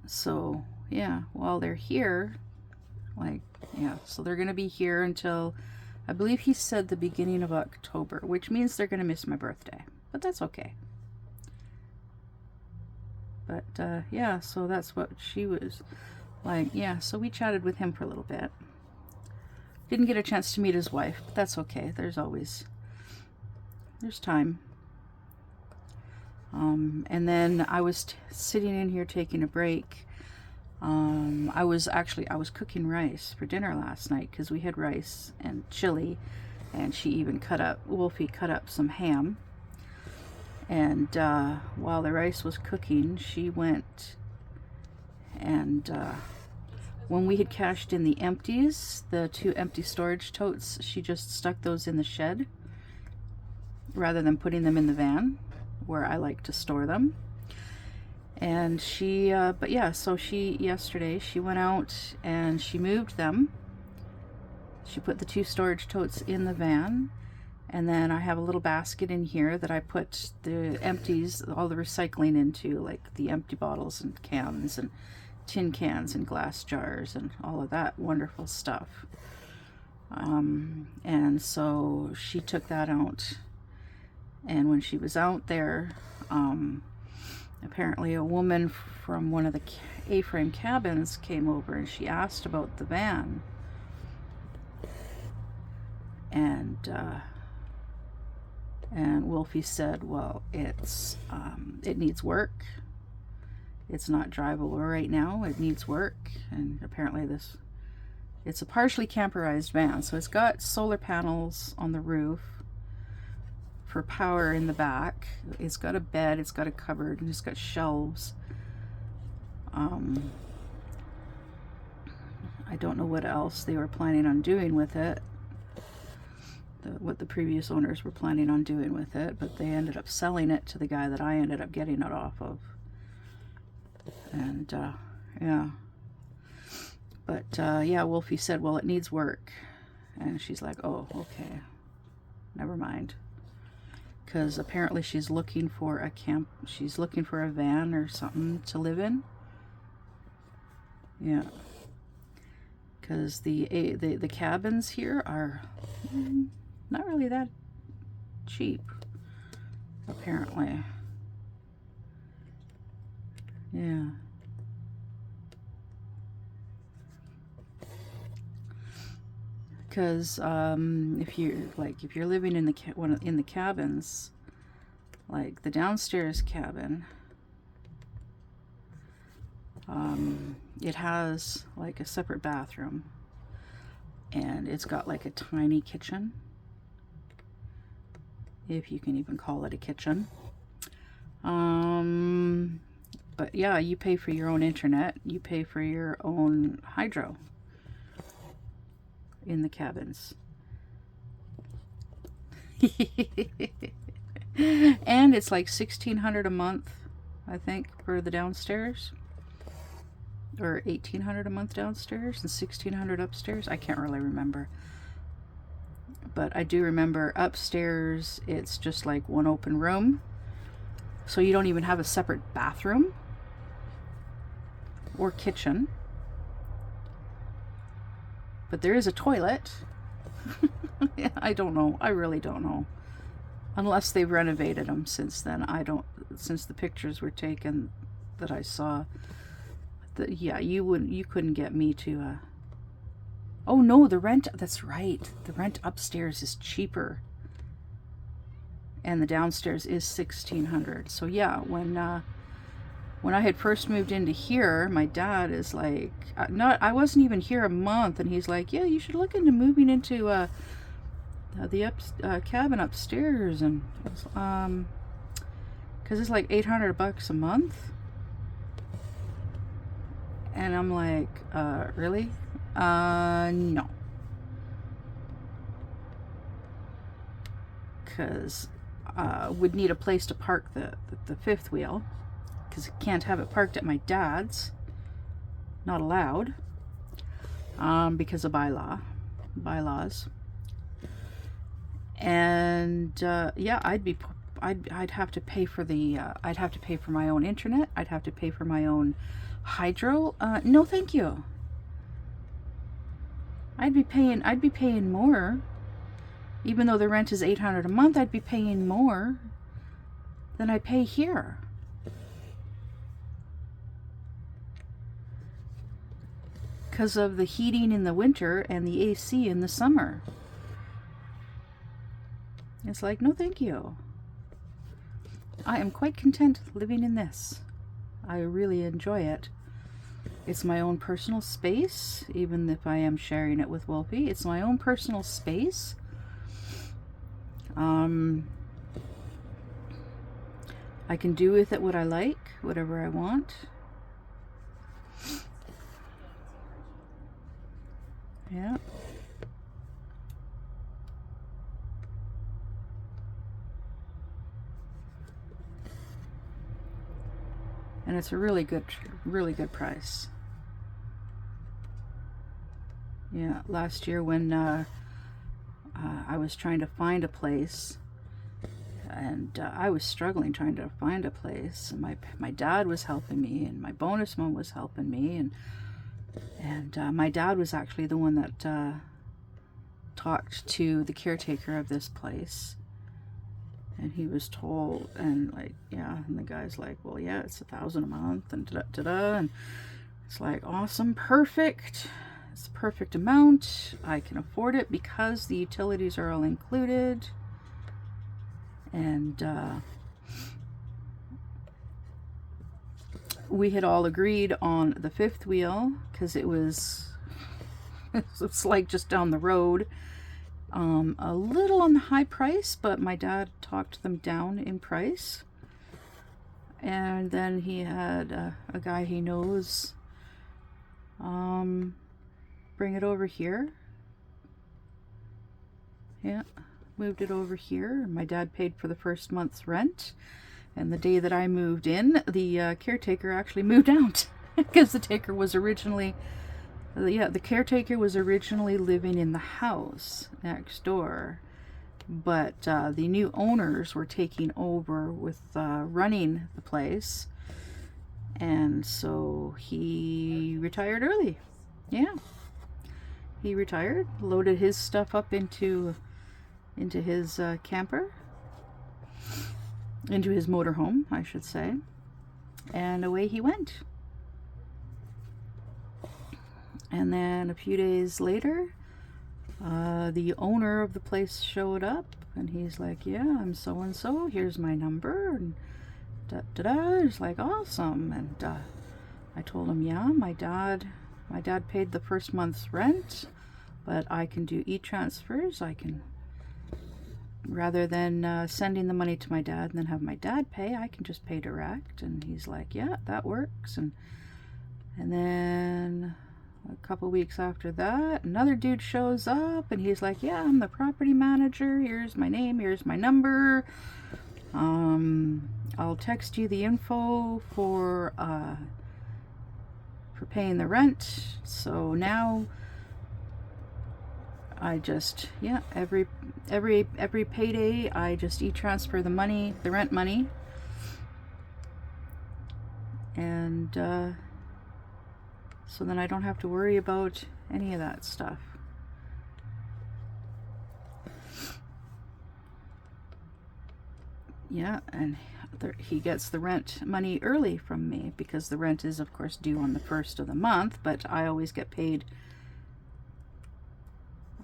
So yeah, while they're here, so they're gonna be here until, I believe he said, the beginning of October, which means they're gonna miss my birthday, but that's okay. But yeah, so that's what she was like. Yeah, so we chatted with him for a little bit. Didn't get a chance to meet his wife, but that's okay. There's time. And then I was sitting in here taking a break. I was cooking rice for dinner last night, because we had rice and chili, and Wolfie cut up some ham. And while the rice was cooking, she went and when we had cashed in the empties, the 2 empty storage totes, she just stuck those in the shed rather than putting them in the van where I like to store them. And she, but yeah, so yesterday she went out and she moved them. She put the 2 storage totes in the van, and then I have a little basket in here that I put the empties, all the recycling into, like the empty bottles and cans and tin cans and glass jars and all of that wonderful stuff. And so she took that out, and when she was out there, apparently a woman from one of the A-frame cabins came over and she asked about the van. And Wolfie said, well, it needs work. It's not drivable right now. It needs work. And apparently it's a partially camperized van. So it's got solar panels on the roof for power in the back. It's got a bed, it's got a cupboard, and it's got shelves. I don't know what else they were planning on doing with it. What the previous owners were planning on doing with it, but they ended up selling it to the guy that I ended up getting it off of. And yeah, but yeah, Wolfie said, well, it needs work. And she's like, oh, okay, never mind, because apparently she's looking for a van or something to live in. Yeah, because the cabins here are not really that cheap, apparently. Yeah. Because if you're living in the cabins, like the downstairs cabin, it has like a separate bathroom, and it's got like a tiny kitchen, if you can even call it a kitchen. But yeah, you pay for your own internet, you pay for your own hydro in the cabins. And it's like $1,600 a month, I think, for the downstairs, or $1,800 a month downstairs and $1,600 upstairs. I can't really remember, but I do remember upstairs it's just like one open room, so you don't even have a separate bathroom or kitchen, but there is a toilet. Yeah, I don't know, I really don't know, unless they've renovated them since then. Since the pictures were taken that I saw, yeah, you couldn't get me to oh no, the rent, that's right, the rent upstairs is cheaper and the downstairs is $1,600. So yeah, when I had first moved into here, my dad is like, I wasn't even here a month, and he's like, yeah, you should look into moving into the cabin upstairs, and because it's like $800 a month. And I'm like, really? No. Because would need a place to park the fifth wheel, because I can't have it parked at my dad's. Not allowed, because of bylaws. And yeah, I'd have to pay for I'd have to pay for my own internet. I'd have to pay for my own hydro. No, thank you. I'd be paying more. Even though the rent is $800 a month, I'd be paying more than I pay here. Because of the heating in the winter and the AC in the summer. It's like, no thank you. I am quite content living in this. I really enjoy it. It's my own personal space, even if I am sharing it with Wolfie. It's my own personal space. I can do with it what I like, whatever I want. Yeah. And it's a really good price. Yeah, last year when I was trying to find a place, and I was struggling trying to find a place. And my dad was helping me, and my bonus mom was helping me, and my dad was actually the one that talked to the caretaker of this place, and he was told, and like, yeah, and the guy's like, well, yeah, it's $1,000 a month, and da-da-da-da, and it's like, awesome, perfect. It's the perfect amount. I can afford it because the utilities are all included. And we had all agreed on the fifth wheel because it's like just down the road. A little on the high price, but my dad talked them down in price. And then he had a guy he knows bring it over here. Yeah, moved it over here. My dad paid for the first month's rent, and the day that I moved in, the caretaker actually moved out because the caretaker was originally living in the house next door, but the new owners were taking over with running the place, and so he retired early. Yeah, he retired, loaded his stuff up into his camper, into his motorhome, I should say, and away he went. And then a few days later, the owner of the place showed up, and he's like, yeah, I'm so and so, here's my number, and da-da-da. He's like, awesome. And I told him, yeah, my dad paid the first month's rent, but I can do e-transfers. I can, rather than sending the money to my dad and then have my dad pay, I can just pay direct. And he's like, yeah, that works. And then a couple weeks after that, another dude shows up, and he's like, yeah, I'm the property manager, here's my name, here's my number, I'll text you the info for paying the rent. So now I just, yeah, every payday I just e-transfer the money, the rent money, and so then I don't have to worry about any of that stuff. Yeah, and he gets the rent money early from me because the rent is, of course, due on the 1st of the month, but I always get paid.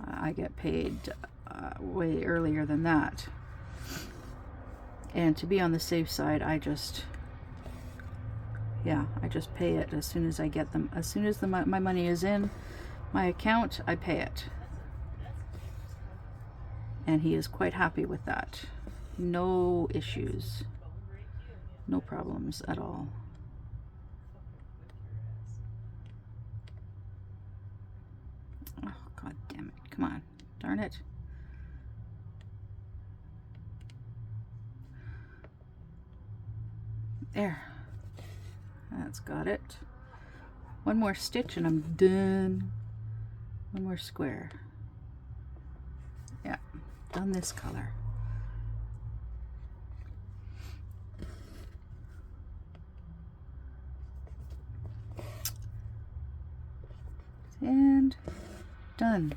I get paid way earlier than that. And to be on the safe side, I just pay it as soon as I get them. As soon as my money is in my account, I pay it. And he is quite happy with that. No issues. No problems at all. Oh, god damn it. Come on. Darn it. There. That's got it. One more stitch and I'm done. One more square. Yeah, done this color. And done.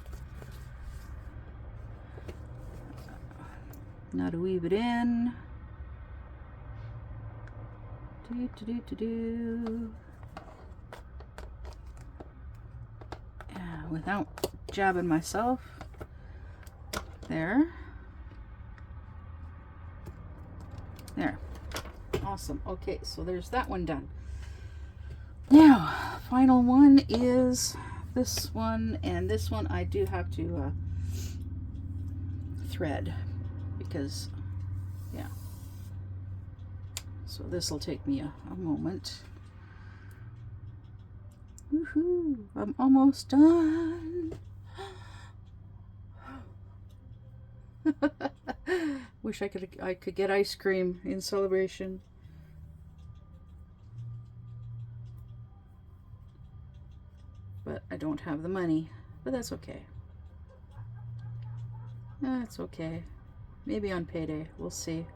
Now to weave it in. Yeah, without jabbing myself. There. Awesome. Okay, so there's that one done. Now, final one is this one, and this one I do have to thread because, yeah. So this will take me a moment. Woohoo! I'm almost done. Wish I could get ice cream in celebration. But I don't have the money. But that's okay. That's okay. Maybe on payday. We'll see.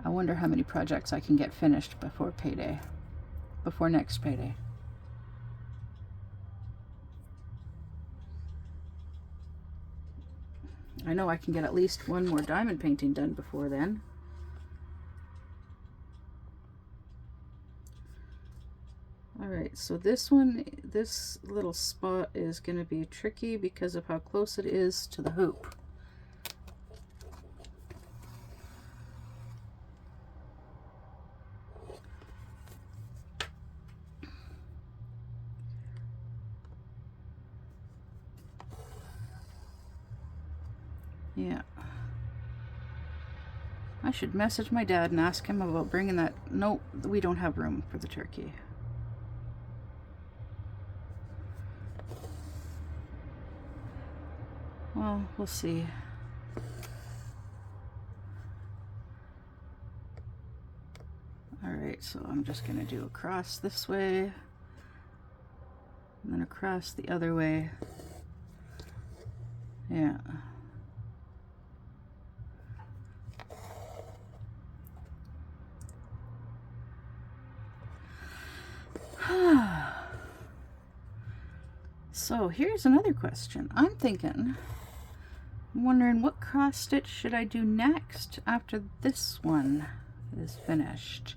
I wonder how many projects I can get finished before payday. Before next payday. I know I can get at least one more diamond painting done before then. Alright, so this little spot is going to be tricky because of how close it is to the hoop. Yeah. I should message my dad and ask him about bringing that. No, we don't have room for the turkey. Well, we'll see. Alright, so I'm just going to do across this way. And then across the other way. Yeah. So here's another question. I'm wondering what cross stitch should I do next after this one is finished.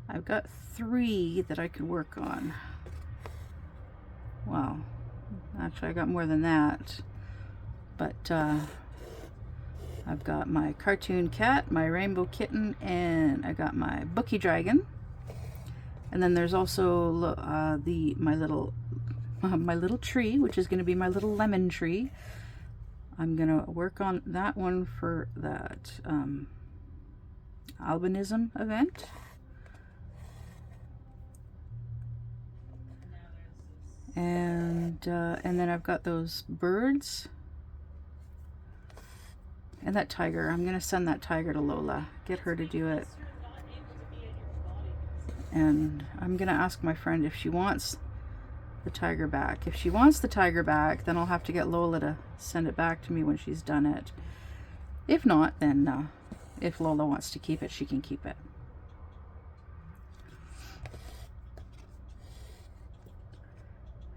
I've got 3 that I could work on. Wow, actually I got more than that, but I've got my cartoon cat, my rainbow kitten, and I got my bookie dragon. And then there's also my little tree, which is going to be my little lemon tree. I'm going to work on that one for that albinism event. And then I've got those birds. And that tiger. I'm going to send that tiger to Lola. Get her to do it. And I'm going to ask my friend if she wants the tiger back. If she wants the tiger back, then I'll have to get Lola to send it back to me when she's done it. If not, then if Lola wants to keep it, she can keep it.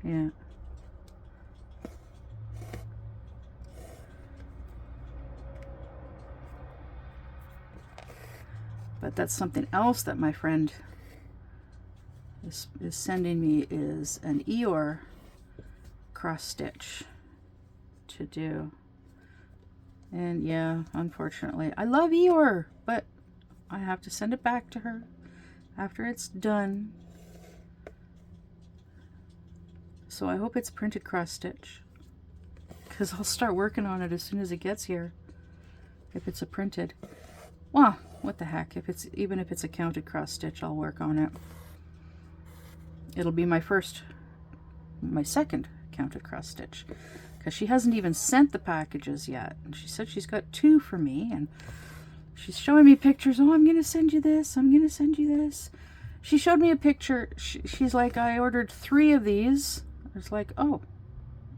Yeah. But that's something else that my friend is sending me, is an Eeyore cross stitch to do. And yeah, unfortunately, I love Eeyore, but I have to send it back to her after it's done. So I hope it's printed cross stitch, because I'll start working on it as soon as it gets here. If it's a printed, well, what the heck, even if it's a counted cross stitch, I'll work on it. It'll be my second counted cross stitch, because she hasn't even sent the packages yet. And she said she's got 2 for me, and she's showing me pictures. Oh, I'm gonna send you this, I'm gonna send you this. She showed me a picture. She's like, I ordered 3 of these. I was like, oh,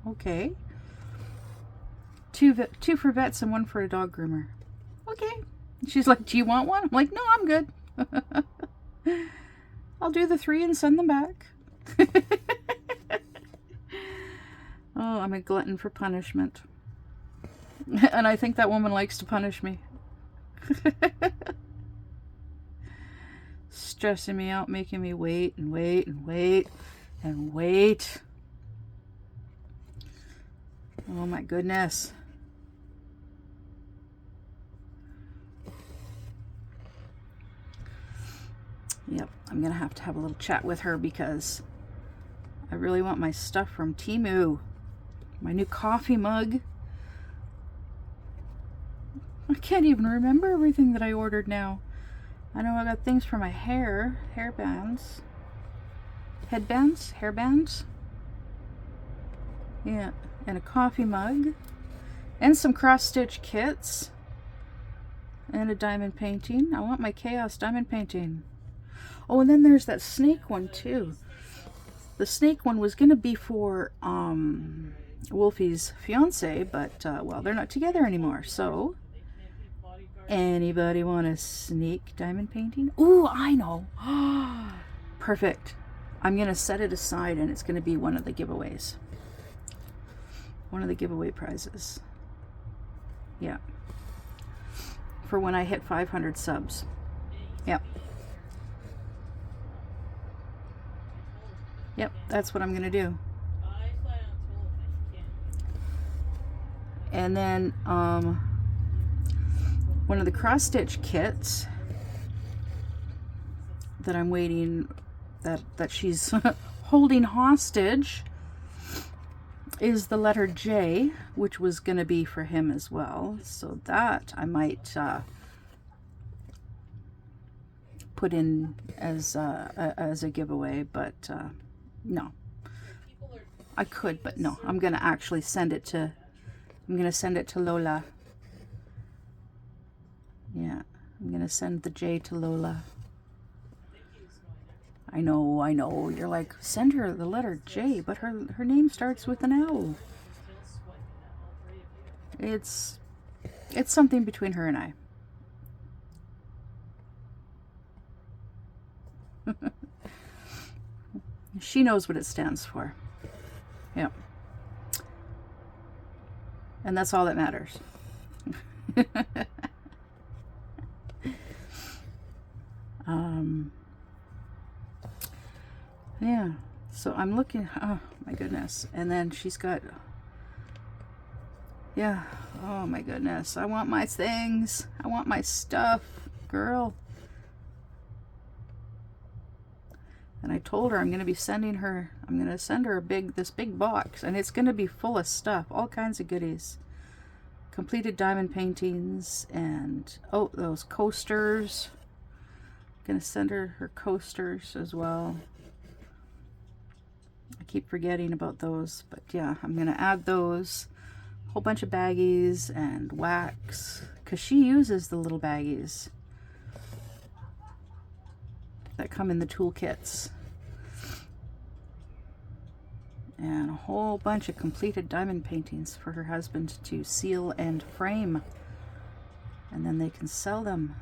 okay. 2 for vets and 1 for a dog groomer. Okay. She's like, do you want one? I'm like, no, I'm good. I'll do the 3 and send them back. Oh, I'm a glutton for punishment. And I think that woman likes to punish me. Stressing me out, making me wait and wait and wait and wait. Oh my goodness. Yep, I'm gonna have to have a little chat with her, because I really want my stuff from Temu. My new coffee mug. I can't even remember everything that I ordered now. I know I got things for my hair, hairbands, headbands, hairbands. Yeah, and a coffee mug, and some cross-stitch kits, and a diamond painting. I want my Chaos diamond painting. Oh, and then there's that snake one too. The snake one was gonna be for Wolfie's fiance, but well, they're not together anymore. So, anybody want a snake diamond painting? Ooh, I know. Perfect. I'm gonna set it aside, and it's gonna be one of the giveaways. One of the giveaway prizes. Yeah. For when I hit 500 subs. Yep. Yep, that's what I'm gonna do. And then one of the cross-stitch kits that I'm waiting, that she's holding hostage, is the letter J, which was gonna be for him as well. So that I might put in as a giveaway, but no, I could, but no, I'm gonna actually send it to Lola. Yeah, I'm gonna send the J to Lola. I know, you're like, send her the letter J, but her name starts with an L. It's something between her and I. She knows what it stands for. Yep. And that's all that matters. Yeah, so I'm looking, oh my goodness. And then she's got, yeah, oh my goodness. I want my things. I want my stuff, girl. And I told her I'm going to be sending her, I'm going to send her this big box, and it's going to be full of stuff, all kinds of goodies. Completed diamond paintings, and oh, those coasters. I'm going to send her coasters as well. I keep forgetting about those, but yeah, I'm going to add those. A whole bunch of baggies and wax, because she uses the little baggies that come in the toolkits. And a whole bunch of completed diamond paintings for her husband to seal and frame. And then they can sell them.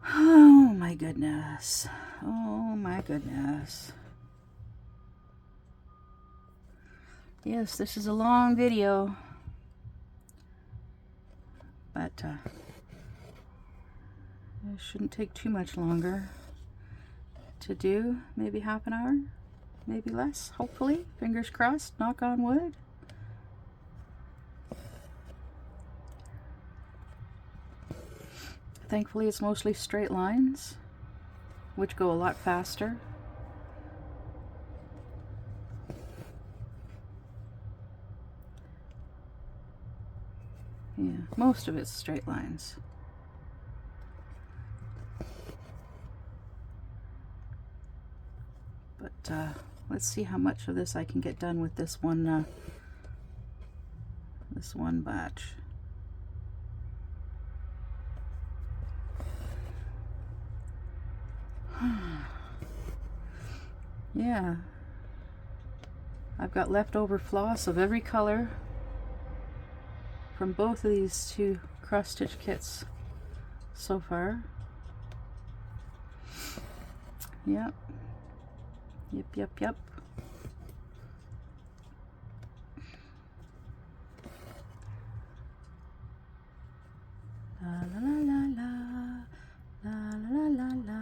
Oh my goodness. Oh my goodness. Yes, this is a long video. But it shouldn't take too much longer to do. Maybe half an hour, maybe less, hopefully. Fingers crossed, knock on wood. Thankfully it's mostly straight lines, which go a lot faster. Yeah, most of it's straight lines. But let's see how much of this I can get done with this one batch. Yeah, I've got leftover floss of every color from both of these two cross-stitch kits so far. Yep. Yep. La la la la la la la la.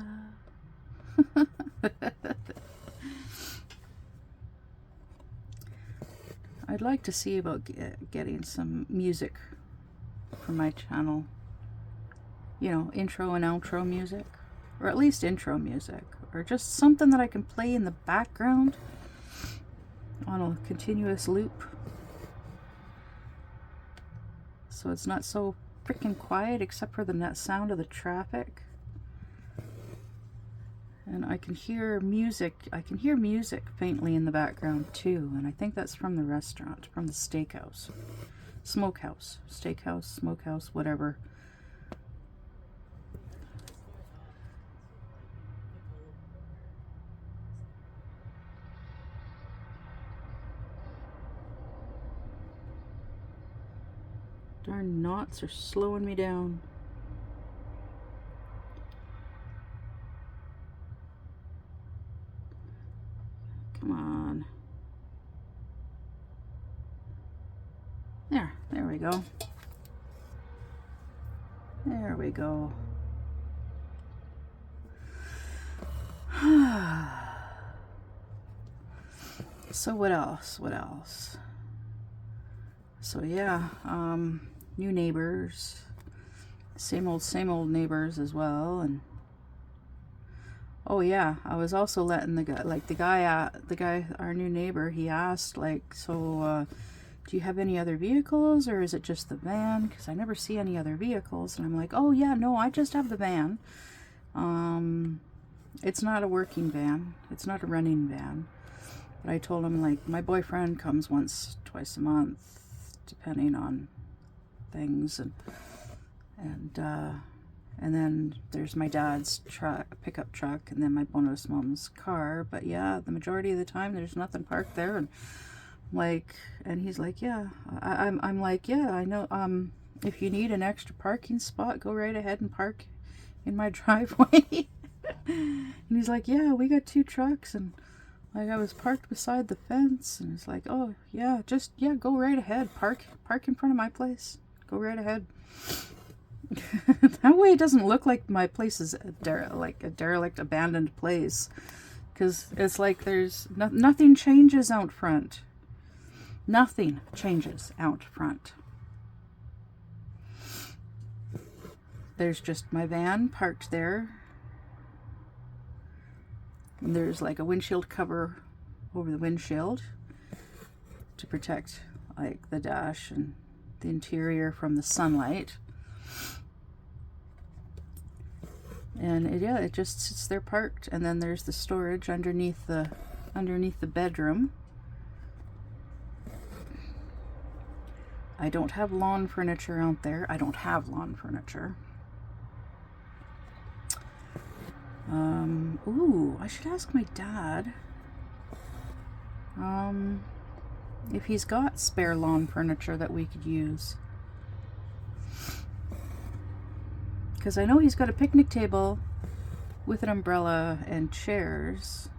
I'd like to see about getting some music for my channel. You know, intro and outro music, or at least intro music, or just something that I can play in the background on a continuous loop, so it's not so freaking quiet except for the net sound of the traffic. And I can hear music. I can hear music faintly in the background too. And I think that's from the restaurant, from the steakhouse. Smokehouse. Steakhouse, smokehouse, whatever. Darn knots are slowing me down. Come on. There we go. There we go. So what else? What else? So yeah, new neighbors, same old neighbors as well. And oh yeah, I was also letting the guy, our new neighbor, he asked like, so do you have any other vehicles or is it just the van? Because I never see any other vehicles. And I'm like, oh yeah, no, I just have the van. It's not a working van. It's not a running van. But I told him, like, my boyfriend comes once, twice a month, depending on things, and then there's my dad's pickup truck, and then my bonus mom's car. But yeah, the majority of the time there's nothing parked there. And like, and he's like, yeah, I'm like, yeah, I know. If you need an extra parking spot, go right ahead and park in my driveway. And he's like, yeah, we got 2 trucks, and like I was parked beside the fence, and it's like, oh yeah, just yeah, go right ahead, park in front of my place, go right ahead. That way it doesn't look like my place is a derelict, abandoned place, because it's like there's nothing changes out front. Nothing changes out front. There's just my van parked there. And there's like a windshield cover over the windshield to protect like the dash and the interior from the sunlight. And it just sits there parked. And then there's the storage underneath the bedroom. I don't have lawn furniture out there. I don't have lawn furniture. Ooh, I should ask my dad if he's got spare lawn furniture that we could use. Because I know he's got a picnic table with an umbrella and chairs.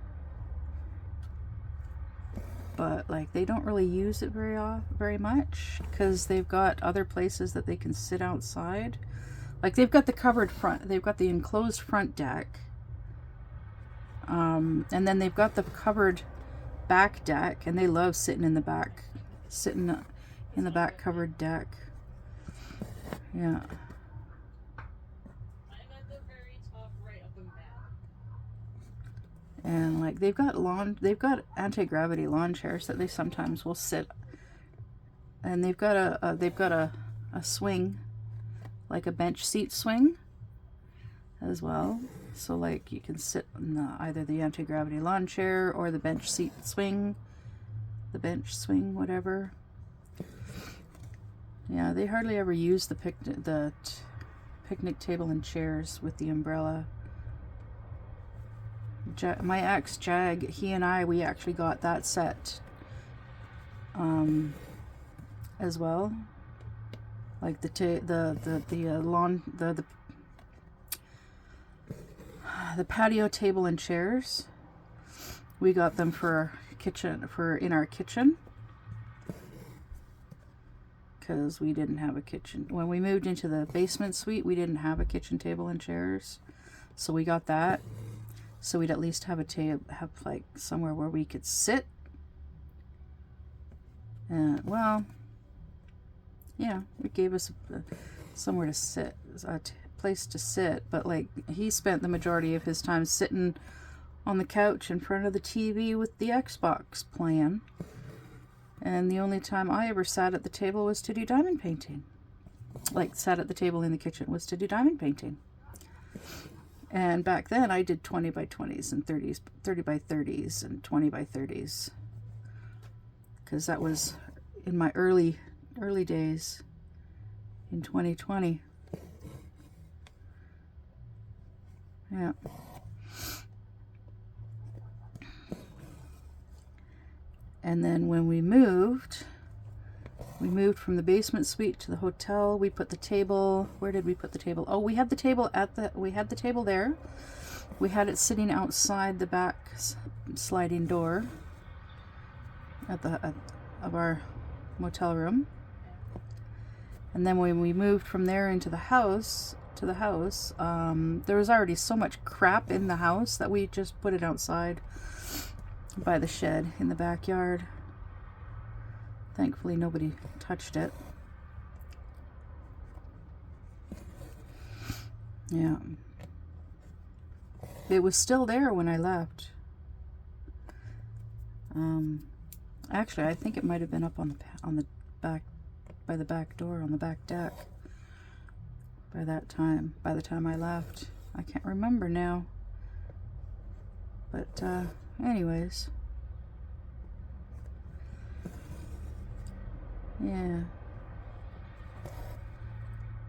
But like they don't really use it very much, because they've got other places that they can sit outside. Like they've got the covered front, they've got the enclosed front deck. And then they've got the covered back deck, and they love sitting in the back covered deck. Yeah. I'm at the very top right of the map. And like they've got anti-gravity lawn chairs that they sometimes will sit. And they've got a swing, like a bench seat swing as well. So like you can sit in either the anti-gravity lawn chair or the bench seat swing, whatever. Yeah, they hardly ever use the picnic table and chairs with the umbrella. My ex Jag, he and I, we actually got that set as well. Like the patio table and chairs, we got them for in our kitchen, because we didn't have a kitchen when we moved into the basement suite. We didn't have a kitchen table and chairs, so we got that, so we'd at least have like somewhere where we could sit. And well, yeah, it gave us somewhere to sit, place to sit. But like he spent the majority of his time sitting on the couch in front of the TV with the Xbox playing, and the only time I ever sat at the table was to do diamond painting. like sat at the table in the kitchen, was to do diamond painting. And back then I did 20 by 20s and 30s, 30 by 30s and 20 by 30s. Because that was in my early days in 2020. Yeah. And then when we moved from the basement suite to the hotel. We put the table, where did we put the table? Oh, we had the table there. We had it sitting outside the back sliding door of our motel room. And then when we moved from there into the house, there was already so much crap in the house that we just put it outside by the shed in the backyard. Thankfully, nobody touched it. Yeah. It was still there when I left. Actually, I think it might have been up on the back, by the back door on the back deck. By the time I left, I can't remember now. But anyways. Yeah.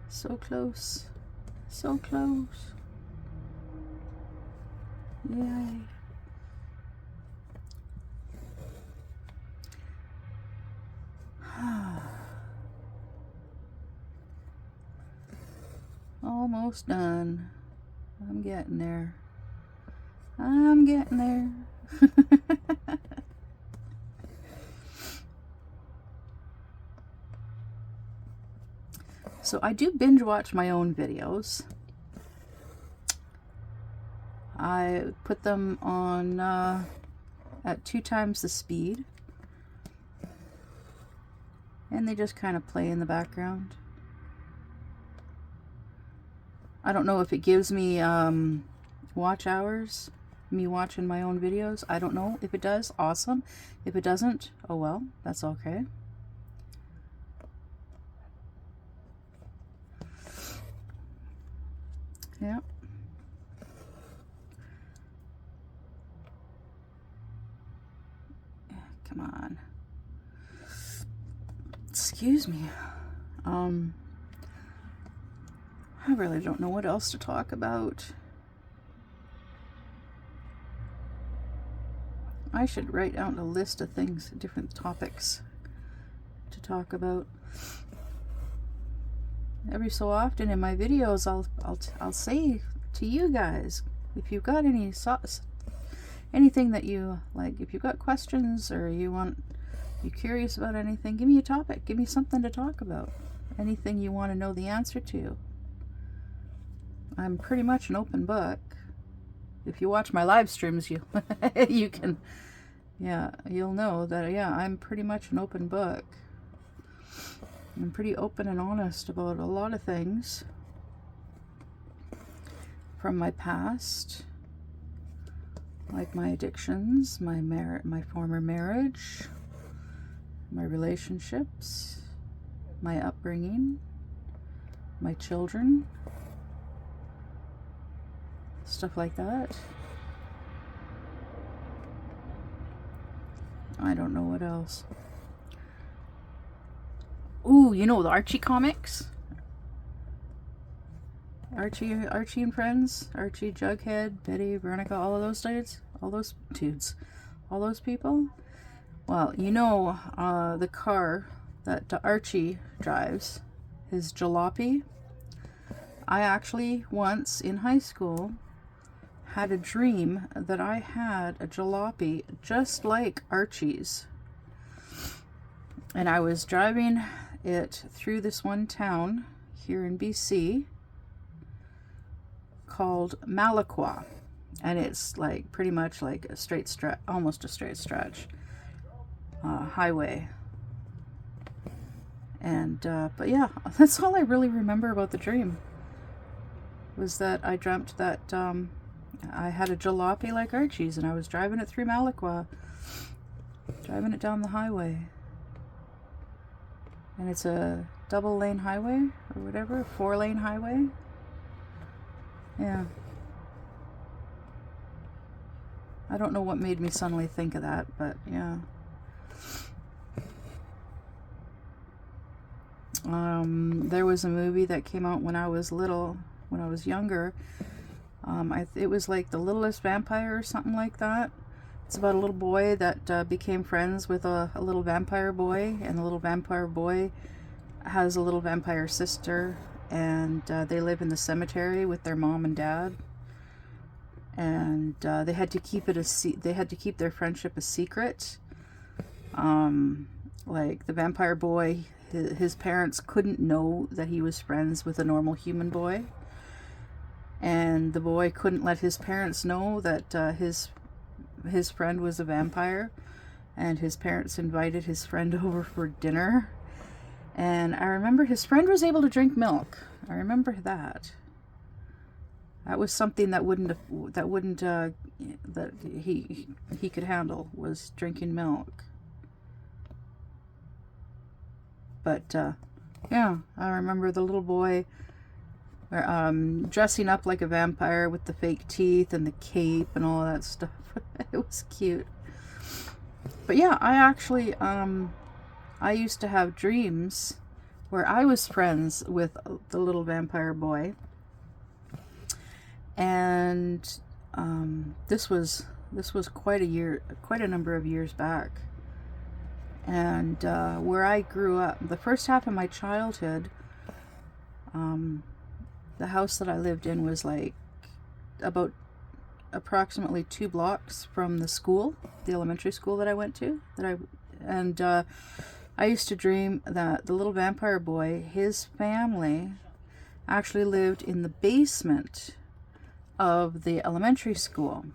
So close. So close. Yay. Almost done. I'm getting there. I'm getting there. So I do binge watch my own videos. I put them on at 2 times the speed. And they just kind of play in the background. I don't know if it gives me watch hours, me watching my own videos. I don't know. If it does, awesome. If it doesn't, oh well, that's okay. Yeah. Come on. Excuse me. I really don't know what else to talk about. I should write out a list of things, different topics to talk about. Every so often in my videos, I'll say to you guys, if you've got anything that you like, if you've got questions or you're curious about anything, give me a topic, give me something to talk about. Anything you want to know the answer to. I'm pretty much an open book. If you watch my live streams, you can, yeah, you'll know that, yeah, I'm pretty much an open book. I'm pretty open and honest about a lot of things from my past, like my addictions, my former marriage, my relationships, my upbringing, my children, stuff like that. I don't know what else. Ooh, you know the Archie comics? Archie and Friends, Archie, Jughead, Betty, Veronica, all of those dudes, all those people. Well, you know, the car that Archie drives, his jalopy. I actually once in high school had a dream that I had a jalopy just like Archie's, and I was driving it through this one town here in BC called Malaqua, and it's like pretty much like a straight stretch, almost a straight stretch highway. And but yeah, that's all I really remember about the dream, was that I dreamt that I had a jalopy like Archie's and I was driving it through Malaqua, driving it down the highway. And it's a double lane highway or whatever, 4-lane highway. Yeah. I don't know what made me suddenly think of that, but yeah. There was a movie that came out when I was little, when I was younger. It was like The Littlest Vampire or something like that. It's about a little boy that became friends with a little vampire boy, and the little vampire boy has a little vampire sister, and they live in the cemetery with their mom and dad. And they had to keep their friendship a secret. Like the vampire boy, his parents couldn't know that he was friends with a normal human boy, and the boy couldn't let his parents know that his friend was a vampire, and his parents invited his friend over for dinner. And I remember his friend was able to drink milk. I remember that. That was something that he could handle, was drinking milk. But yeah, I remember the little boy dressing up like a vampire with the fake teeth and the cape and all that stuff. It was cute. But yeah, I actually I used to have dreams where I was friends with the little vampire boy, and this was quite a number of years back. And where I grew up, the first half of my childhood, the house that I lived in was like about approximately 2 blocks from the school, the elementary school that I went to. I used to dream that the little vampire boy, his family, actually lived in the basement of the elementary school.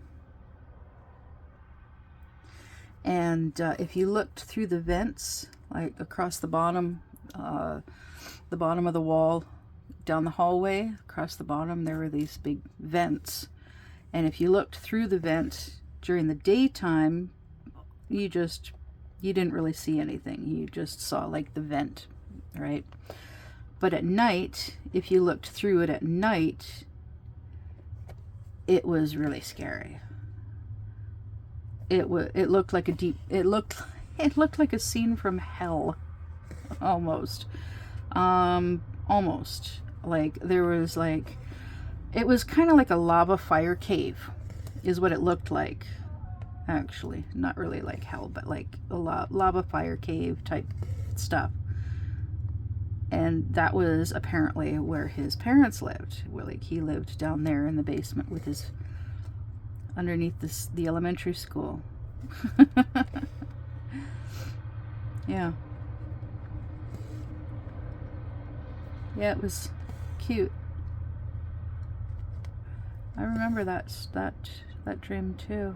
And if you looked through the vents, like across the bottom of the wall, down the hallway, across the bottom, there were these big vents. And if you looked through the vent during the daytime, you didn't really see anything. You just saw like the vent, right? But at night, if you looked through it at night, it was really scary. It looked like it looked like a scene from hell, almost. Almost. Like there was like, it was kind of like a lava fire cave is what it looked like. Actually, not really like hell, but like a lava fire cave type stuff. And that was apparently where his parents lived. Well, like he lived down there in the basement with his, underneath the elementary school. Yeah. Yeah, it was cute. I remember that dream too.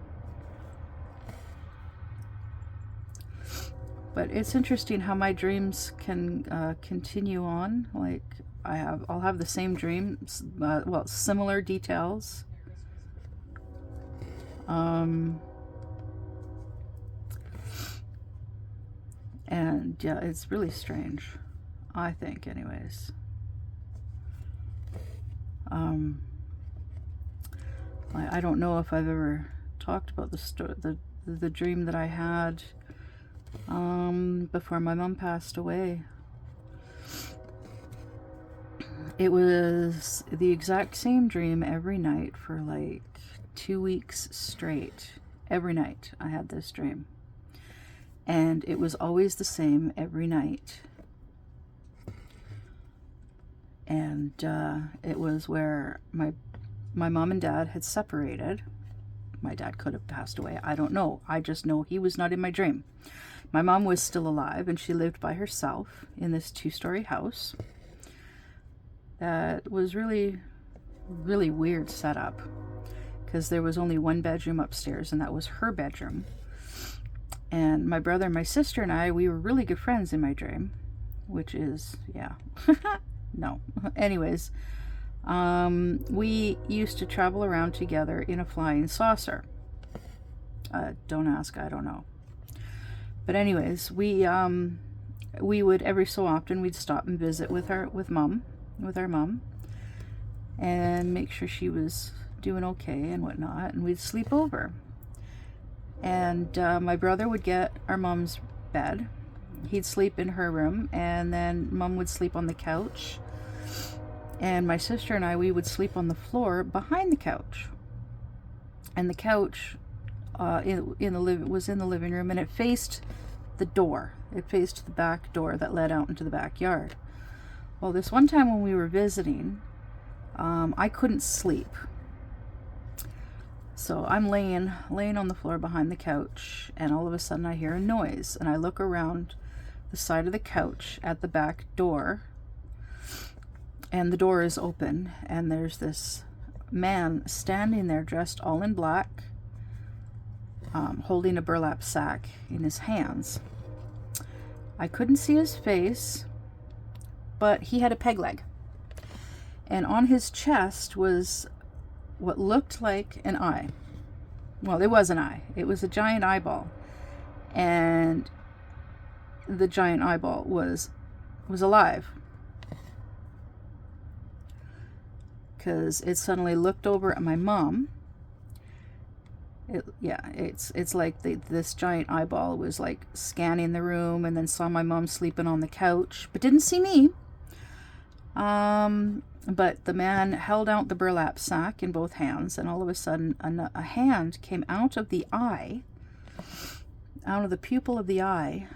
But it's interesting how my dreams can continue on. Like I'll have the same dreams, well, similar details. And yeah, it's really strange, I think, anyways. I don't know if I've ever talked about the dream that I had before my mom passed away. It was the exact same dream every night for like 2 weeks straight. Every night I had this dream. And it was always the same every night. And it was where my mom and dad had separated. My dad could have passed away. I don't know. I just know he was not in my dream. My mom was still alive, and she lived by herself in this 2-story house. That was really, really weird setup, because there was only one bedroom upstairs, and that was her bedroom. And my brother, my sister, and I, we were really good friends in my dream, which is, yeah. No. Anyways, we used to travel around together in a flying saucer. Don't ask, I don't know. But anyways, we we would, every so often, we'd stop and visit with our mom, and make sure she was doing okay and whatnot, and we'd sleep over. And my brother would get our mom's bed. He'd sleep in her room, and then mom would sleep on the couch. And my sister and I, we would sleep on the floor behind the couch. And the couch was in the living room, and it faced the door. It faced the back door that led out into the backyard. Well, this one time when we were visiting, I couldn't sleep. So I'm laying on the floor behind the couch, and all of a sudden I hear a noise, and I look around the side of the couch at the back door, and the door is open, and there's this man standing there dressed all in black, holding a burlap sack in his hands. I couldn't see his face, but he had a peg leg, and on his chest was what looked like an eye. Well, it was an eye. It was a giant eyeball, and the giant eyeball was alive, because it suddenly looked over at my mom. It's like this giant eyeball was like scanning the room, and then saw my mom sleeping on the couch, but didn't see me. But the man held out the burlap sack in both hands, and all of a sudden a hand came out of the eye, out of the pupil of the eye,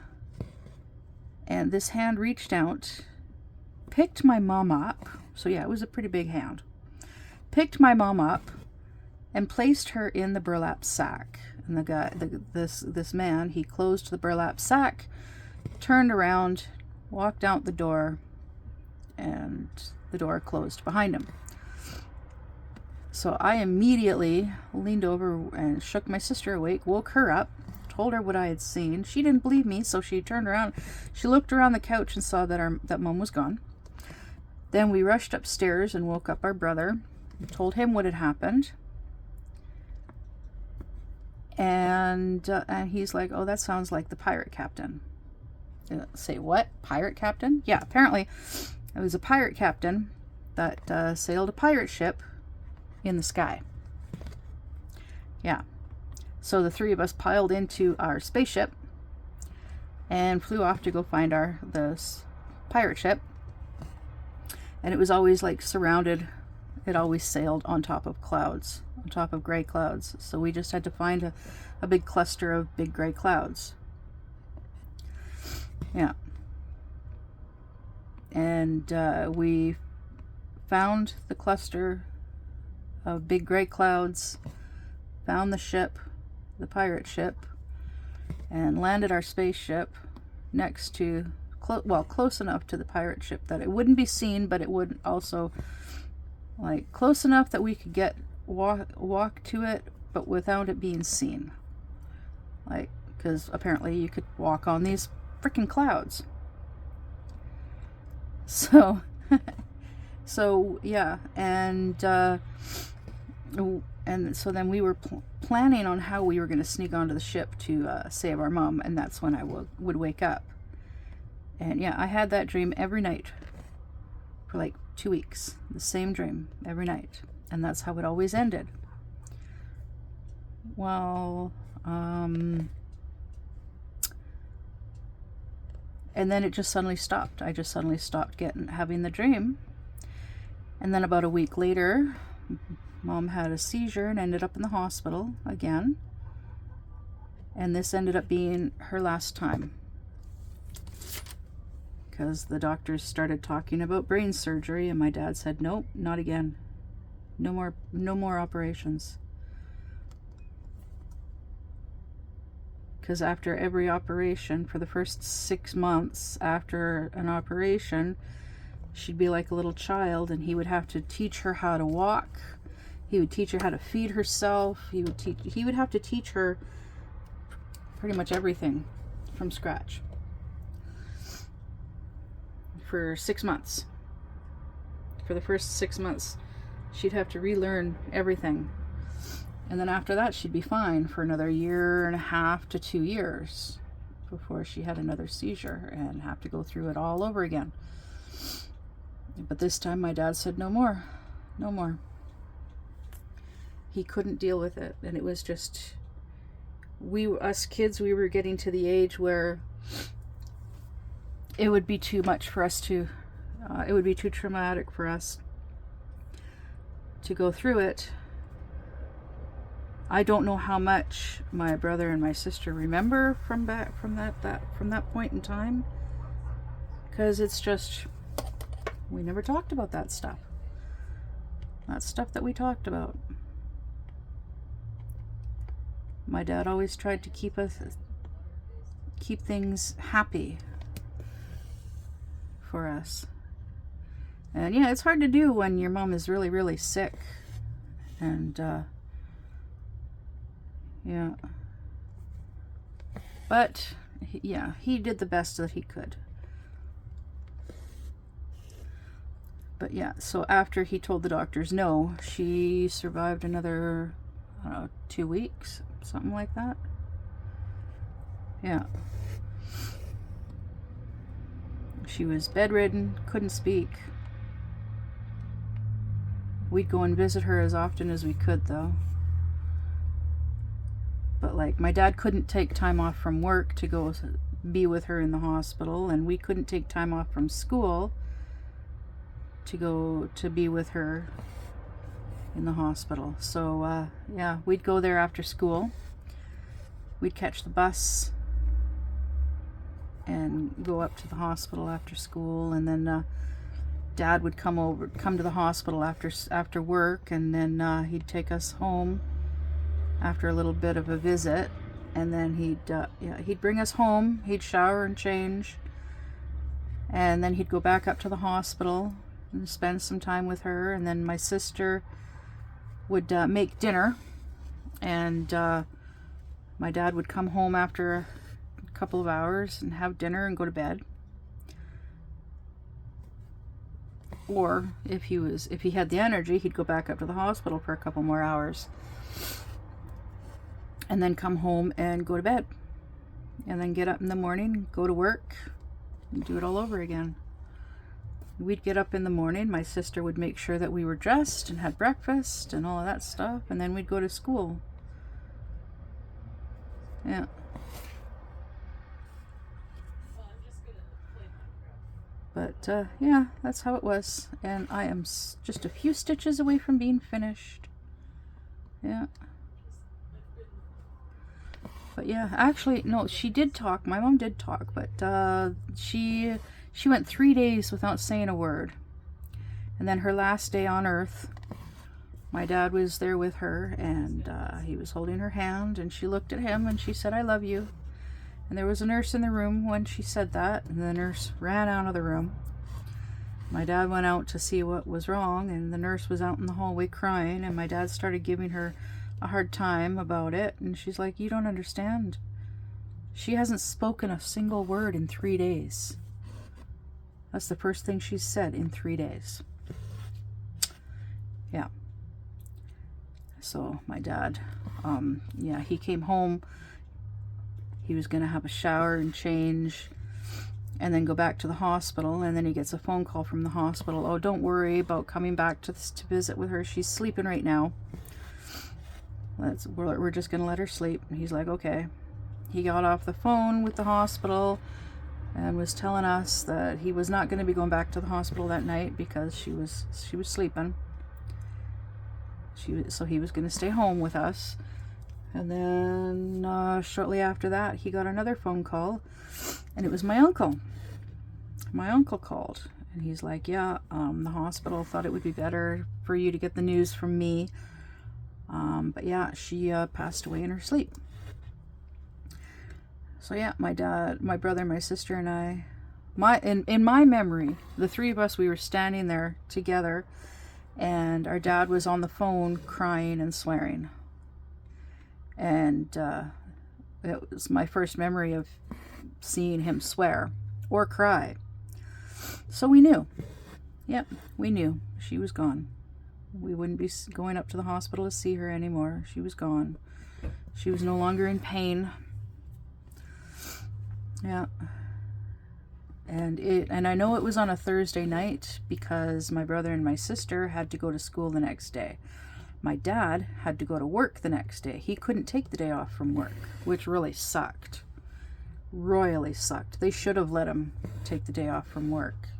and this hand reached out, picked my mom up. So yeah, it was a pretty big hand. Picked my mom up and placed her in the burlap sack. And this man, he closed the burlap sack, turned around, walked out the door, and the door closed behind him. So I immediately leaned over and shook my sister awake, woke her up, told her what I had seen. She didn't believe me, so she turned around. She looked around the couch and saw that Mom was gone. Then we rushed upstairs and woke up our brother, told him what had happened. And he's like, "Oh, that sounds like the pirate captain." Say what? Pirate captain? Yeah, apparently it was a pirate captain that sailed a pirate ship in the sky. Yeah. So the three of us piled into our spaceship and flew off to go find the pirate ship. And it was always like surrounded. It always sailed on top of clouds, on top of gray clouds. So we just had to find a big cluster of big gray clouds. Yeah. And we found the cluster of big gray clouds, found the ship, the pirate ship, and landed our spaceship next to, close enough to the pirate ship that it wouldn't be seen, but it would also, like, close enough that we could walk to it, but without it being seen. Like, because apparently you could walk on these freaking clouds. So, yeah, and so then we were planning on how we were going to sneak onto the ship to save our mom, and that's when I would wake up. And yeah, I had that dream every night for like 2 weeks, the same dream every night, and that's how it always ended. Well, and then it just suddenly stopped. I just suddenly stopped having the dream. And then about a week later, Mom had a seizure and ended up in the hospital again. And this ended up being her last time, because the doctors started talking about brain surgery, and my dad said, "Nope, not again. No more operations." Because after every operation, for the first 6 months after an operation, she'd be like a little child, and he would have to teach her how to walk. He would teach her how to feed herself. He would have to teach her pretty much everything from scratch for 6 months. For the first 6 months, she'd have to relearn everything. And then after that, she'd be fine for another 1.5 to 2 years. before she had another seizure and have to go through it all over again. But this time my dad said no more. No more. He couldn't deal with it, and it was just, us kids, we were getting to the age where it would be too much for us to, it would be too traumatic for us to go through it. I don't know how much my brother and my sister remember from that point in time, because it's just, we never talked about that stuff. That stuff that we talked about. My dad always tried to keep things happy for us. And yeah, it's hard to do when your mom is really, really sick. And yeah. But yeah, he did the best that he could. But yeah, so after he told the doctors no, she survived another, I don't know, 2 weeks, something like that. Yeah. She was bedridden, couldn't speak. We'd go and visit her as often as we could, though. But like, my dad couldn't take time off from work to go be with her in the hospital, and we couldn't take time off from school to go to be with her in the hospital. So yeah, we'd go there after school. We'd catch the bus and go up to the hospital after school, and then Dad would come to the hospital after work, and then he'd take us home after a little bit of a visit, and then he'd bring us home. He'd shower and change, and then he'd go back up to the hospital and spend some time with her. And then my sister would make dinner, and my dad would come home after a couple of hours and have dinner and go to bed. Or if he had the energy, he'd go back up to the hospital for a couple more hours, and then come home and go to bed, and then get up in the morning, go to work, and do it all over again. We'd get up in the morning, my sister would make sure that we were dressed and had breakfast and all of that stuff, and then we'd go to school. Yeah. But yeah, that's how it was, and I am just a few stitches away from being finished. Yeah. But yeah, actually, no, she did talk. My mom did talk, but she went 3 days without saying a word. And then her last day on Earth, my dad was there with her, and he was holding her hand, and she looked at him, and she said, "I love you." And there was a nurse in the room when she said that, and the nurse ran out of the room. My dad went out to see what was wrong, and the nurse was out in the hallway crying, and my dad started giving her a hard time about it, and she's like, "You don't understand. She hasn't spoken a single word in 3 days. That's the first thing she's said in 3 days." Yeah. So my dad, yeah, he came home. He was going to have a shower and change and then go back to the hospital, and then he gets a phone call from the hospital. "Oh, don't worry about coming back to visit with her. She's sleeping right now. We're just going to let her sleep." And he's like, "Okay." He got off the phone with the hospital and was telling us that he was not going to be going back to the hospital that night because she was sleeping. So he was going to stay home with us. And then shortly after that, he got another phone call, and it was my uncle. My uncle called, and he's like, "Yeah, the hospital thought it would be better for you to get the news from me. But yeah, she passed away in her sleep." So yeah, my dad, my brother, my sister, and I, in my memory, the three of us, we were standing there together, and our dad was on the phone crying and swearing. And it was my first memory of seeing him swear or cry. So we knew. Yep, we knew she was gone. We wouldn't be going up to the hospital to see her anymore. She was gone. She was no longer in pain. Yeah. And I know it was on a Thursday night because my brother and my sister had to go to school the next day. My dad had to go to work the next day. He couldn't take the day off from work, which really sucked. Royally sucked. They should have let him take the day off from work.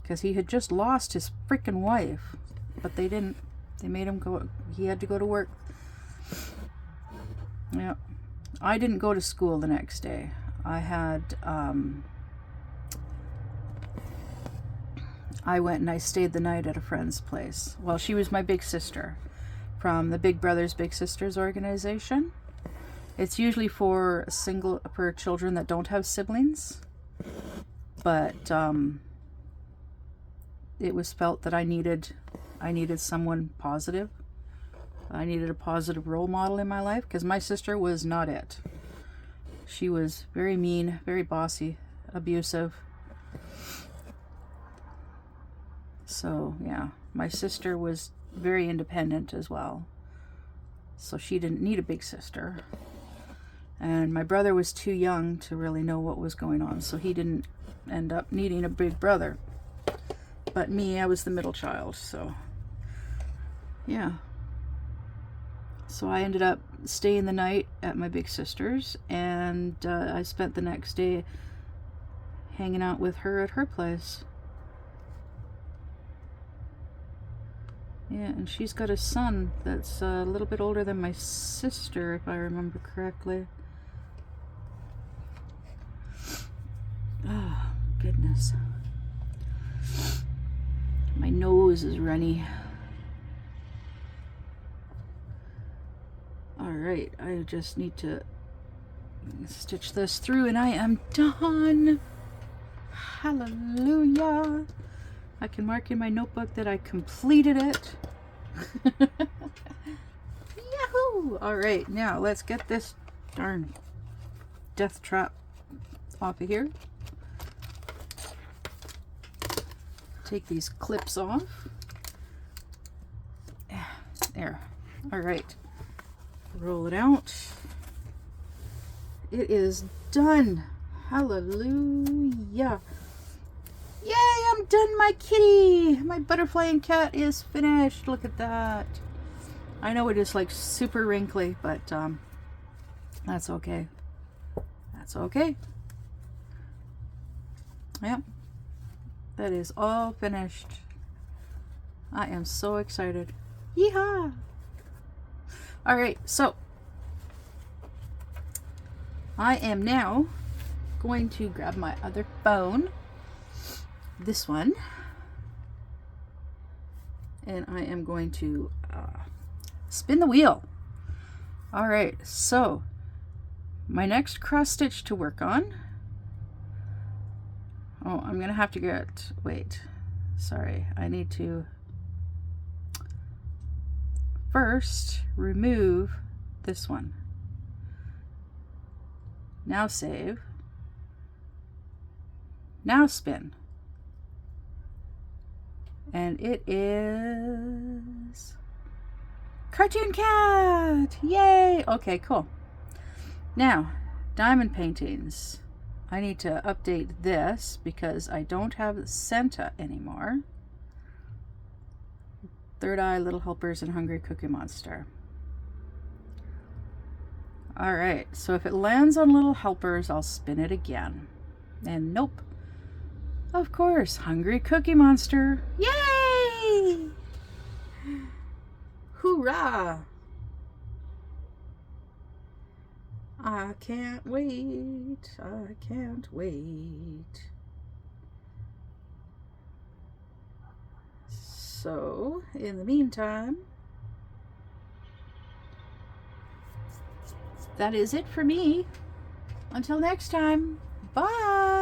Because he had just lost his freaking wife. But they didn't. They made him go. He had to go to work. Yeah. I didn't go to school the next day. I had, I went and I stayed the night at a friend's place. Well, she was my big sister from the Big Brothers Big Sisters organization. It's usually for children that don't have siblings. But it was felt that I needed someone positive. I needed a positive role model in my life because my sister was not it. She was very mean, very bossy, abusive. So, yeah, my sister was very independent as well. So she didn't need a big sister. And my brother was too young to really know what was going on, so he didn't end up needing a big brother. But me, I was the middle child, so yeah. So I ended up staying the night at my big sister's, and I spent the next day hanging out with her at her place. Yeah, and she's got a son that's a little bit older than my sister, if I remember correctly. Oh, goodness. My nose is runny. Alright, I just need to stitch this through and I am done. Hallelujah. I can mark in my notebook that I completed it. Yahoo! Alright, now let's get this darn death trap off of here. Take these clips off. There. Alright. Roll it out. It is done. Hallelujah. Yay, I'm done, my kitty. My butterfly and cat is finished. Look at that. I know it is like super wrinkly, but that's okay. That's okay. Yep. That is all finished. I am so excited. Yeehaw! Alright, so I am now going to grab my other phone, this one, and I am going to spin the wheel. Alright, so my next cross stitch to work on. Oh, I'm gonna have to wait, sorry, I need to first remove this one. Now save. Now spin. And it is Cartoon Cat! Yay! Okay, cool. Now, diamond paintings. I need to update this because I don't have Santa anymore. Third Eye, Little Helpers, and Hungry Cookie Monster. Alright, so if it lands on Little Helpers, I'll spin it again. And nope. Of course, Hungry Cookie Monster. Yay! Hoorah! I can't wait. I can't wait. So, in the meantime, that is it for me. Until next time, bye!